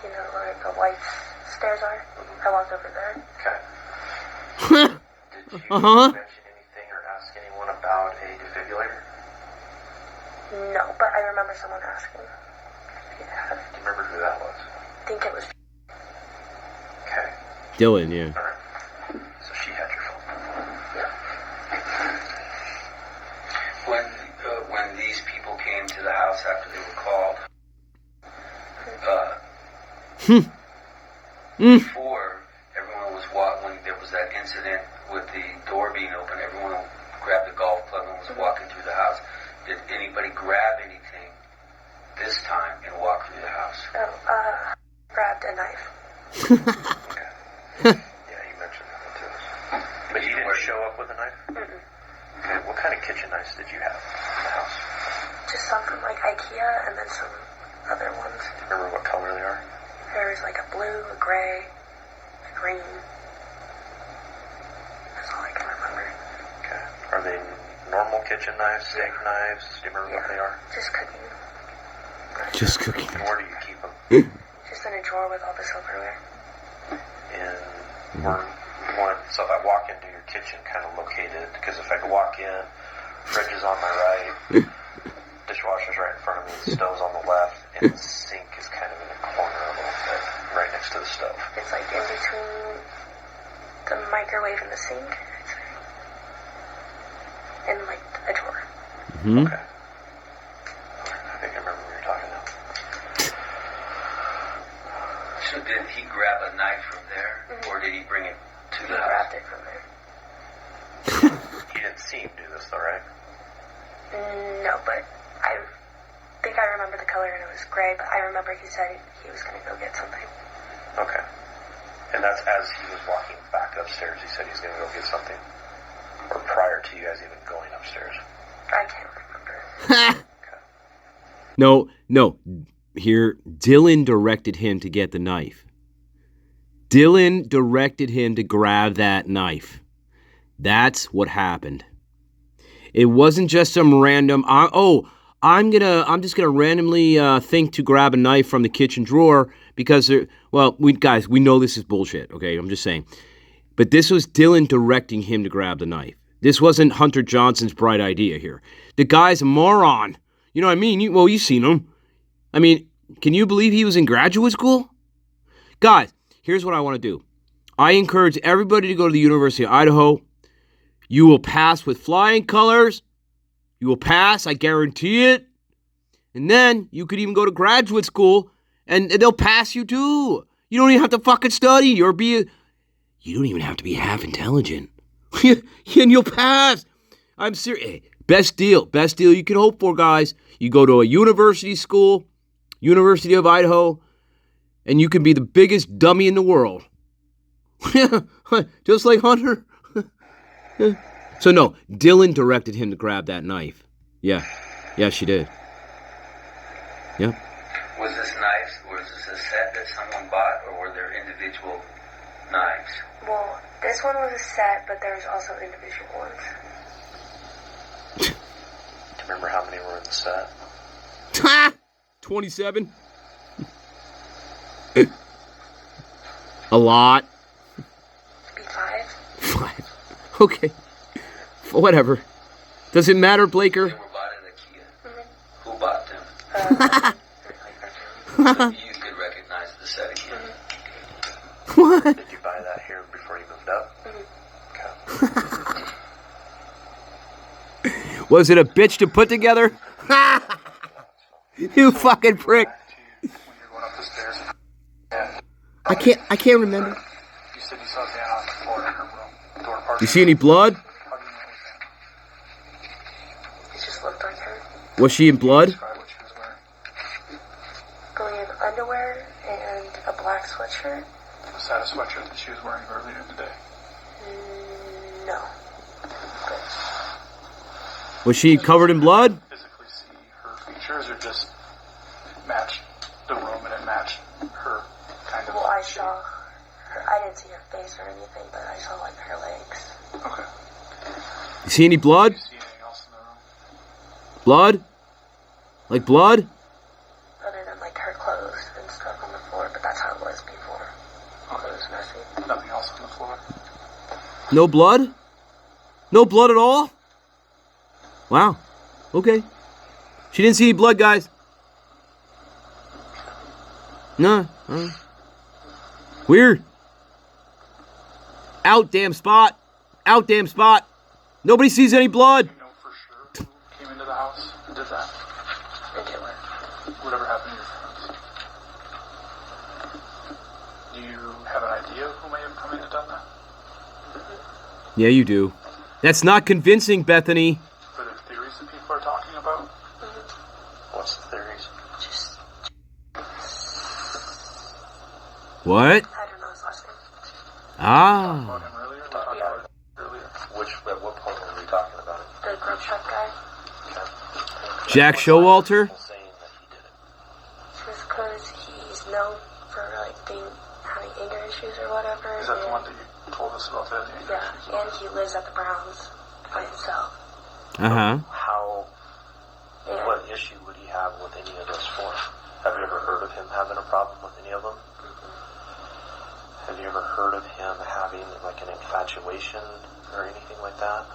Speaker 3: You know where the white stairs are? I walked over there.
Speaker 2: Okay. Did you
Speaker 1: Uh-huh.
Speaker 2: mention anything or ask anyone about a defibrillator?
Speaker 3: No, but I remember someone asking. Yeah.
Speaker 2: Do you remember who that was?
Speaker 3: I think it was.
Speaker 2: Okay.
Speaker 1: Dylan, yeah.
Speaker 2: All right. So she had your phone.
Speaker 4: When these people came to the house after they were called, before everyone was when there was that incident with the door being open, everyone grabbed a golf club and was walking through the house. Did anybody grab anything this time and walk through the house?
Speaker 3: Oh, grabbed a knife.
Speaker 2: Okay. Yeah, you mentioned that to us. But you didn't show up with a knife?
Speaker 3: Mm-mm.
Speaker 2: Okay. What kind of kitchen knives did you have in the house?
Speaker 3: Just some from like IKEA and then some other ones.
Speaker 2: Do you remember what color they are?
Speaker 3: There was like a blue, a gray, a green. That's all I can remember.
Speaker 2: Okay. Are they normal kitchen knives, steak knives? Do you remember what they are?
Speaker 3: Just cooking.
Speaker 1: Just cooking.
Speaker 2: And where do you keep them?
Speaker 3: Just in a drawer with all the silverware.
Speaker 2: So if I walk into your kitchen, kind of located, because if I could walk in, fridge is on my right, dishwasher's right in front of me, the stove's on the left, and the sink is kind of in the corner a little bit, right next to the stove.
Speaker 3: It's like in between the microwave and the sink, I'd say. And like a drawer.
Speaker 1: Mm-hmm.
Speaker 2: Okay. I think I remember what you're talking about.
Speaker 4: So did he grab a knife from there, or did he bring it to
Speaker 3: He
Speaker 4: the house?
Speaker 3: grabbed it from there.
Speaker 2: You didn't see him do this though, right?
Speaker 3: No, but I think I remember the color and it was gray, but I remember he said he was going to go get something.
Speaker 2: Okay. And that's as he was walking back upstairs, he said he's going to go get something? Or prior to you guys even going upstairs?
Speaker 3: I can't remember.
Speaker 2: Okay.
Speaker 1: No. Here, Dylan directed him to get the knife. Dylan directed him to grab that knife. That's what happened. It wasn't just some random, I'm just gonna randomly think to grab a knife from the kitchen drawer because, we know this is bullshit, okay? I'm just saying. But this was Dylan directing him to grab the knife. This wasn't Hunter Johnson's bright idea here. The guy's a moron. You know what I mean? You've seen him. I mean, can you believe he was in graduate school? Guys, here's what I want to do. I encourage everybody to go to the University of Idaho. You will pass with flying colors. You will pass, I guarantee it. And then you could even go to graduate school and they'll pass you too. You don't even have to fucking study you don't even have to be half intelligent. And you'll pass. I'm serious. Hey, best deal you can hope for, guys. You go to a university school, University of Idaho, and you can be the biggest dummy in the world. Just like Hunter. So no, Dylan directed him to grab that knife. Yeah, she did. Yeah.
Speaker 4: Was this knives, or is this a set that someone bought, or were there individual knives?
Speaker 3: Well, this one was a set, but there was also individual ones.
Speaker 2: Do you remember how many were in the set?
Speaker 1: 27. A lot.
Speaker 3: Maybe 5.
Speaker 1: 5. Okay. Whatever. Does it matter, Blaker?
Speaker 4: They were bought at IKEA. Who bought them? You could recognize the set again.
Speaker 1: What?
Speaker 2: Did you buy that here before you moved up? Okay.
Speaker 1: Was it a bitch to put together? You fucking prick.
Speaker 5: When you're going up the stairs. Yeah.
Speaker 1: I can't remember.
Speaker 5: You said you saw Dan on the floor in her room. Door part.
Speaker 1: You see any blood?
Speaker 5: How do you know it was Dan?
Speaker 3: It just looked like her.
Speaker 1: Was she in blood?
Speaker 5: Describe what she was wearing.
Speaker 3: Going in underwear and a black sweatshirt.
Speaker 5: Was that a sweatshirt that she was wearing earlier today?
Speaker 3: No.
Speaker 1: Was she covered in blood?
Speaker 5: Physically see her features or just match the room and it matched her kind of.
Speaker 3: Well, I saw her. I didn't see her face or anything, but I saw like her legs.
Speaker 5: Okay.
Speaker 1: You see any blood?
Speaker 5: Do you see anything else in the room?
Speaker 1: Blood? Like blood?
Speaker 3: Other than like her clothes and stuff on the floor, but that's
Speaker 5: Nothing else on the floor.
Speaker 1: No blood? No blood at all? Wow. Okay. She didn't see any blood, guys. No. Weird. Out damn spot. Out damn spot. Nobody sees any blood.
Speaker 5: Do you know for sure who came into the house and did that? Whatever happened to your friends? Do you have an idea who may have come in and done that?
Speaker 1: Yeah, you do. That's not convincing, Bethany.
Speaker 5: Are there theories that people are talking about?
Speaker 2: What's the theories?
Speaker 3: Just,
Speaker 1: What?
Speaker 3: I don't know his last name.
Speaker 1: Ah.
Speaker 5: About him earlier? We talked about it earlier.
Speaker 2: At what point were we talking about it?
Speaker 3: The grub truck guy.
Speaker 2: Okay.
Speaker 1: Jack Showalter?
Speaker 2: People saying that he did it.
Speaker 3: Just because he's known for like having anger issues or whatever.
Speaker 5: Is that the one that you told us about that?
Speaker 3: Yeah, and he lives at the Browns by himself.
Speaker 1: Uh-huh.
Speaker 3: And
Speaker 2: What issue would he have with any of those four? Have you ever heard of him having a problem with any of them? Have you ever heard of him having like an infatuation or anything like that?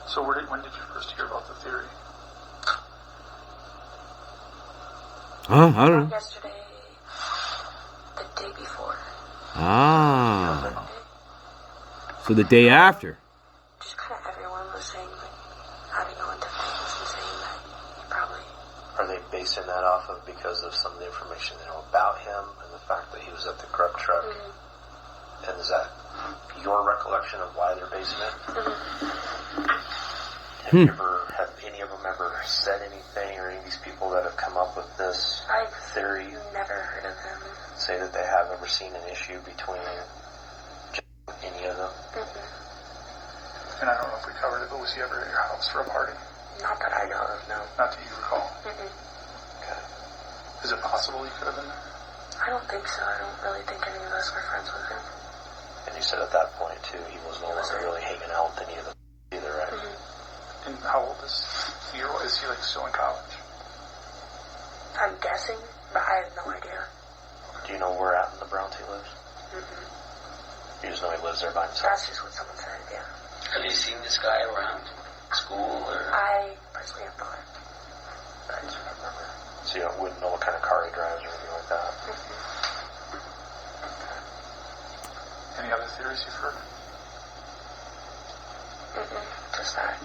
Speaker 5: So when did you first hear about the theory?
Speaker 1: I don't know.
Speaker 3: yesterday, the day before.
Speaker 1: Ah. So the day after.
Speaker 3: Just kind of everyone was saying, like, adding on to things and saying that he probably.
Speaker 2: Are they basing that off of because of some of the information they know about him and the fact that he was at the grub truck?
Speaker 3: Mm-hmm.
Speaker 2: And is that your recollection of why they're basing it? Have any of them ever said anything, or any of these people that have come up with this
Speaker 3: I've
Speaker 2: theory
Speaker 3: never heard of him.
Speaker 2: say that they have ever seen an issue between any of them?
Speaker 5: And I don't know if we covered it, but was he ever at your house for a party?
Speaker 3: Not that I know of, no.
Speaker 5: Not that you recall.
Speaker 2: Okay.
Speaker 5: Is it possible he could have been there?
Speaker 3: I don't think so. I don't really think any of us were friends with him.
Speaker 2: And you said at that point too, he was no longer really hanging out with any of them either, right?
Speaker 5: And how old is he? Or is he like still in college?
Speaker 3: I'm guessing, but I have no idea.
Speaker 2: Do you know where at in the Browns he lives? You just know he lives there by himself?
Speaker 3: That's just what someone said, yeah.
Speaker 4: Have you seen this guy around school or?
Speaker 3: I personally have not.
Speaker 2: I don't remember. So you wouldn't know what kind of car he drives or anything like that?
Speaker 5: Any other theories you've heard?
Speaker 3: Just that.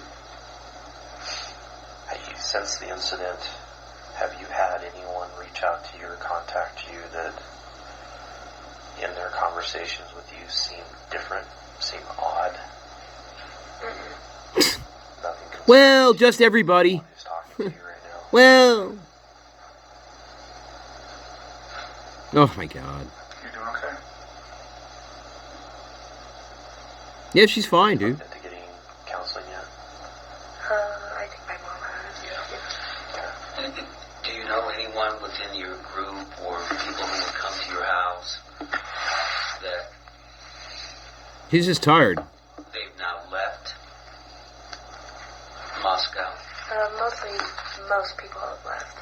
Speaker 2: Since the incident, have you had anyone reach out to you or contact you that in their conversations with you seem different, seem odd? Nothing.
Speaker 1: Well, just everybody.
Speaker 2: Who's talking to you right now?
Speaker 1: Well. Oh my God.
Speaker 5: You doing okay?
Speaker 1: Yeah, she's fine, dude.
Speaker 2: Into getting counseling yet?
Speaker 3: I think my mom has.
Speaker 4: Do you know anyone within your group or people who would come to your house that
Speaker 1: He's just tired.
Speaker 4: they've now left Moscow?
Speaker 3: Most people have left.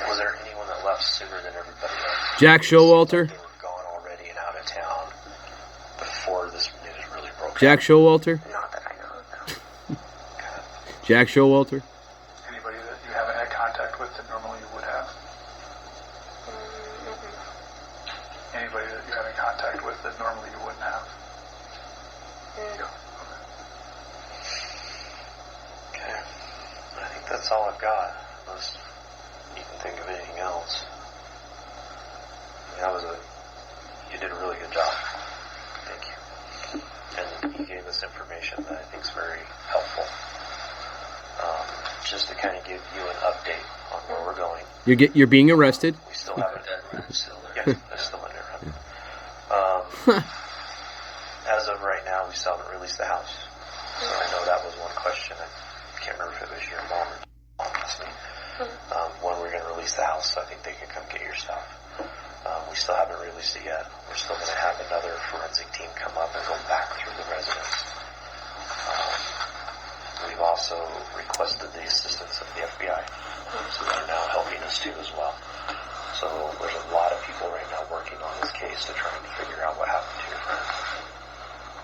Speaker 2: Was there anyone that left sooner than everybody else?
Speaker 1: Jack Showalter.
Speaker 2: They were gone already and out of town before this news really broke
Speaker 1: Jack Showalter.
Speaker 3: Not that I know of, no.
Speaker 1: Jack Showalter.
Speaker 5: Anybody that you haven't had contact with that normally you would have? Anybody that you're having contact with that normally you wouldn't have?
Speaker 3: No.
Speaker 2: Okay. I think that's all I've got, unless you can think of anything else. You did a really good job. Thank you. And you gave us information that I think is very helpful. Just to kind of give you an update on where we're going.
Speaker 1: You're being arrested.
Speaker 2: We still haven't.
Speaker 4: That man's still there.
Speaker 2: Yes, they're still in there. As of right now, we still haven't released the house. So I know that was one question. I can't remember if it was your mom or honestly. When we're going to release the house, so I think they can come get your stuff. We still haven't released it yet. We're still going to have another forensic team come up and go back through the residence. We've also requested the assistance of the FBI. So they're now helping us too as well. So there's a lot of people people right now working on this case to try and figure out what happened to your friend.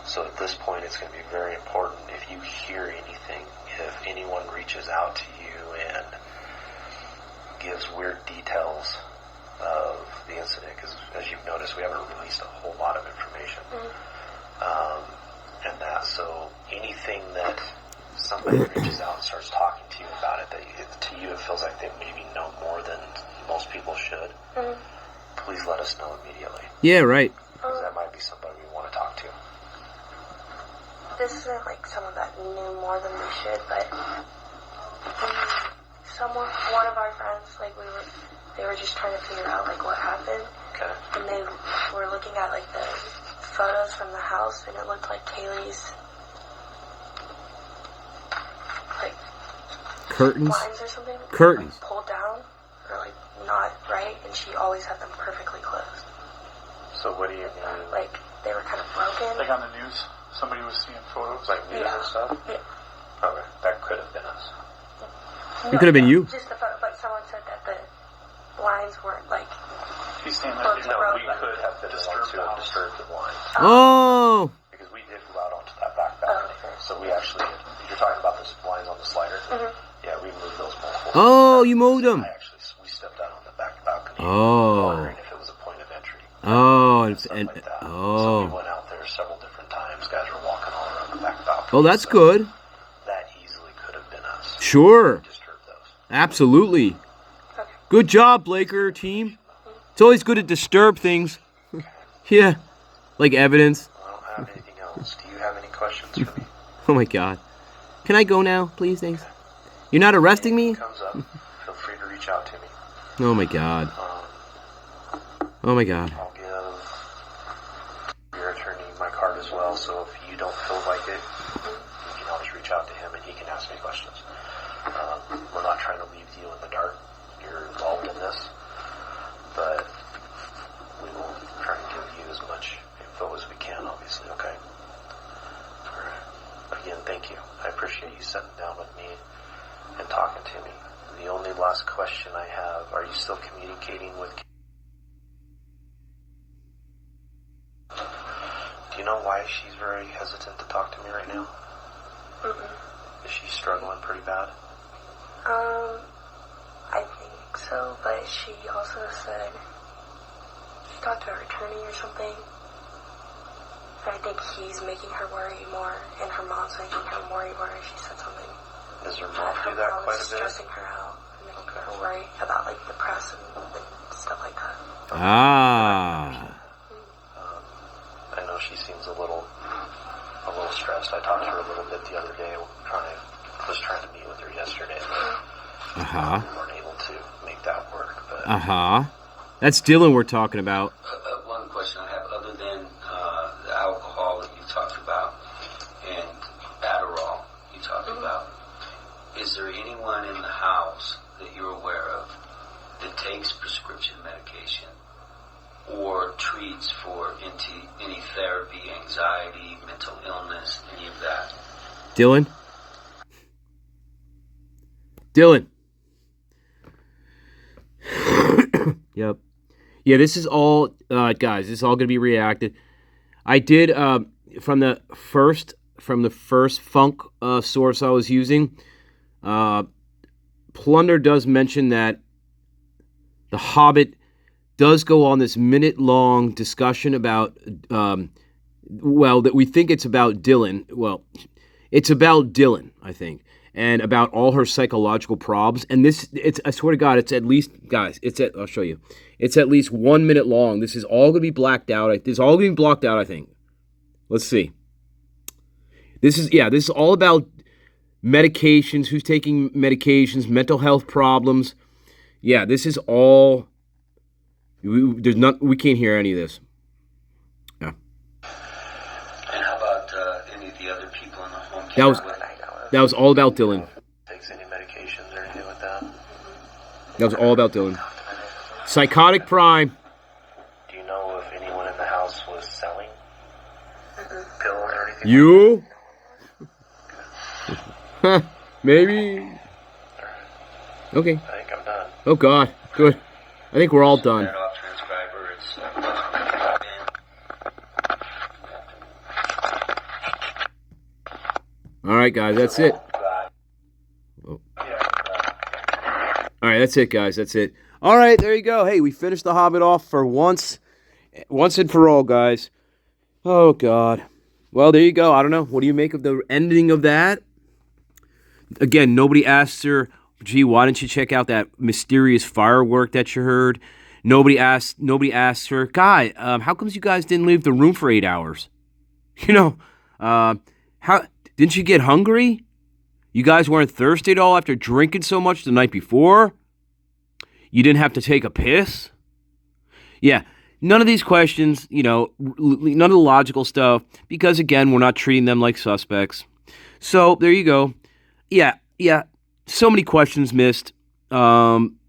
Speaker 2: So at this point, it's going to be very important if you hear anything, if anyone reaches out to you and gives weird details of the incident, because as you've noticed, we haven't released a whole lot of information. And that, so anything that somebody reaches out and starts talking to you about it, that to you it feels like they maybe know more than most people should, please let us know immediately.
Speaker 1: Yeah, right.
Speaker 2: Because that might be somebody we want to talk to.
Speaker 3: This isn't like someone that knew more than they should, but one of our friends, like they were just trying to figure out like what happened.
Speaker 2: Okay.
Speaker 3: And they were looking at like the photos from the house, and it looked like Kaylee's like
Speaker 1: Curtains?
Speaker 3: blinds or something.
Speaker 1: Curtains.
Speaker 3: Like, pulled down or like not right, and she always had them perfectly closed.
Speaker 2: So what do you mean?
Speaker 3: Like they were kind of broken.
Speaker 5: Like on the news, somebody was seeing photos.
Speaker 2: Like news and stuff?
Speaker 3: Yeah.
Speaker 2: Okay, that could have been us.
Speaker 1: It could have been you.
Speaker 3: Just the photo, but someone said that the blinds weren't like.
Speaker 5: He's saying that
Speaker 3: Close
Speaker 5: you
Speaker 3: to
Speaker 5: know,
Speaker 3: road,
Speaker 5: we
Speaker 3: but-
Speaker 5: could have
Speaker 2: Have been the
Speaker 5: disturbed
Speaker 2: ones who
Speaker 5: the
Speaker 2: have
Speaker 5: house.
Speaker 2: disturbed the blinds.
Speaker 1: Oh.
Speaker 2: Because we did go out onto that back balcony.
Speaker 3: okay.
Speaker 2: So we actually, you're talking about those blinds on the slider? Yeah, we moved those multiple times.
Speaker 1: Oh, you moved them.
Speaker 2: We stepped out on the back balcony.
Speaker 1: Oh.
Speaker 2: Wondering if it was a point of entry.
Speaker 1: Oh,
Speaker 2: Stuff
Speaker 1: and
Speaker 2: like that. So
Speaker 1: oh.
Speaker 2: we went out there several different times. Guys were walking all around the back balcony.
Speaker 1: Oh, that's
Speaker 2: So
Speaker 1: good.
Speaker 2: That easily could have been us.
Speaker 1: Sure.
Speaker 2: Disturbed those.
Speaker 1: Absolutely.
Speaker 3: Okay.
Speaker 1: Good job, Blaker team. It's always good to disturb things. Yeah. Like evidence.
Speaker 2: I don't have anything else. Do you have any questions for me?
Speaker 1: Oh my god. Can I go now, please? Thanks. You're not arresting me?
Speaker 2: Comes up, feel free to reach out to me.
Speaker 1: Oh my god. Oh my god.
Speaker 2: I'll give your attorney my card as well, so if you don't feel like it, you can always reach out to him and he can ask me questions. We're not trying to leave you in the dark. You're involved in this, but we will try and give you as much info as we can, obviously, okay? Alright. Again, thank you. I appreciate you sitting down with me and talking to me. The only last question I have, are you still communicating with... Do you know why she's very hesitant to talk to me right now? Is she struggling pretty bad?
Speaker 3: I think so, but she also said she talked to her attorney or something. And I think he's making her worry more, and her mom's making her worry more. She said something.
Speaker 2: Does her
Speaker 3: That
Speaker 2: mom
Speaker 3: her
Speaker 2: do that
Speaker 3: mom
Speaker 2: quite
Speaker 3: is
Speaker 2: a bit?
Speaker 3: stressing her out and making her worry about like the press and stuff like that.
Speaker 1: Ah.
Speaker 2: I know she seems a little stressed. I talked to her a little bit the other day. Was trying to meet with her yesterday, but
Speaker 1: Uh-huh.
Speaker 2: we weren't able to make that work. But
Speaker 1: Uh-huh. That's Dylan we're talking about.
Speaker 4: One question I have, other than the alcohol that you talked about and Adderall you talked about, is there anyone in the house that you're aware of that takes prescription medication or treats for any therapy, anxiety, mental illness, any of that?
Speaker 1: Dylan? Dylan. Yep. Yeah, this is all, guys, this is all going to be reacted. I did, from the first Funk source I was using, Plunder does mention that the Hobbit does go on this minute-long discussion about, that we think it's about Dylan. Well, it's about Dylan, I think, and about all her psychological problems. And I swear to God, it's at least, guys, I'll show you. It's at least 1 minute long. This is all going to be blacked out. This is all going to be blocked out, I think. Let's see. This is all about medications, who's taking medications, mental health problems. Yeah, this is all, we can't hear any of this. Yeah.
Speaker 4: And how about any of the other people in the home?
Speaker 1: That was all about Dylan.
Speaker 2: Takes any medications or anything like that?
Speaker 1: That was all about Dylan. Psychotic Prime.
Speaker 2: Do you know if anyone in the house was selling pills or anything?
Speaker 1: You? Huh, maybe. Okay.
Speaker 2: I think I'm done.
Speaker 1: Oh, God. Good. I think we're all done.
Speaker 4: Turn off transcriber
Speaker 1: All right, guys, that's it. Oh. All right, that's it, guys. That's it. All right, there you go. Hey, we finished The Hobbit off for once and for all, guys. Oh, God. Well, there you go. I don't know. What do you make of the ending of that? Again, nobody asked her, gee, why didn't you check out that mysterious firework that you heard? Nobody asked her, Guy, how comes you guys didn't leave the room for 8 hours? You know, how didn't you get hungry? You guys weren't thirsty at all after drinking so much the night before? You didn't have to take a piss? Yeah, none of these questions, you know, none of the logical stuff, because again, we're not treating them like suspects. So there you go. Yeah, so many questions missed.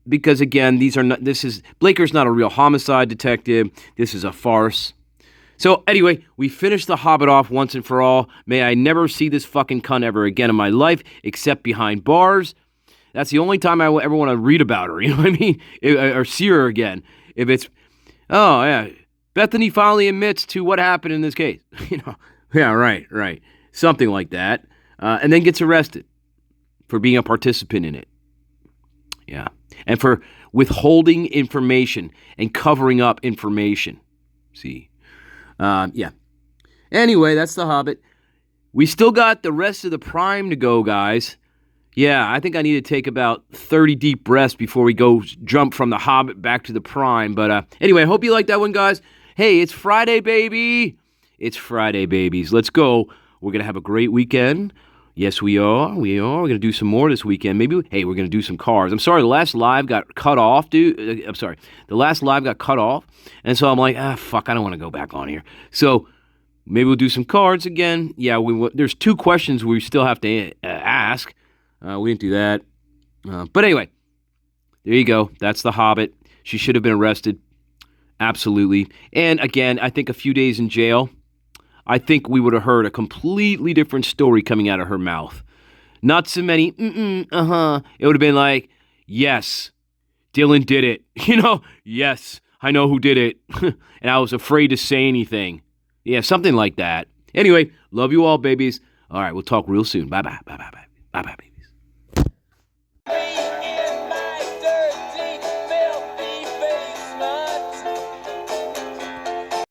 Speaker 1: Because again, Blaker's not a real homicide detective. This is a farce. So anyway, we finished The Hobbit off once and for all. May I never see this fucking cunt ever again in my life, except behind bars. That's the only time I will ever want to read about her, you know what I mean? Or see her again. If it's, oh yeah, Bethany finally admits to what happened in this case. You know, yeah, right. Something like that. And then gets arrested for being a participant in it. Yeah. And for withholding information and covering up information. See? Yeah. Anyway, that's The Hobbit. We still got the rest of the Prime to go, guys. Yeah, I think I need to take about 30 deep breaths before we go jump from The Hobbit back to the Prime. But anyway, I hope you like that one, guys. Hey, it's Friday, baby. It's Friday, babies. Let's go. We're going to have a great weekend. Yes, we are. We're going to do some more this weekend. Maybe, we're going to do some cars. I'm sorry, the last live got cut off, dude. I'm sorry. The last live got cut off. And so I'm like, fuck, I don't want to go back on here. So maybe we'll do some cards again. Yeah, there's 2 questions we still have to ask. We didn't do that. But anyway, there you go. That's The Hobbit. She should have been arrested. Absolutely. And again, I think a few days in jail, I think we would have heard a completely different story coming out of her mouth. Not so many, It would have been like, yes, Dylan did it. You know, yes, I know who did it. And I was afraid to say anything. Yeah, something like that. Anyway, love you all, babies. All right, we'll talk real soon. Bye-bye. Bye-bye. Bye-bye.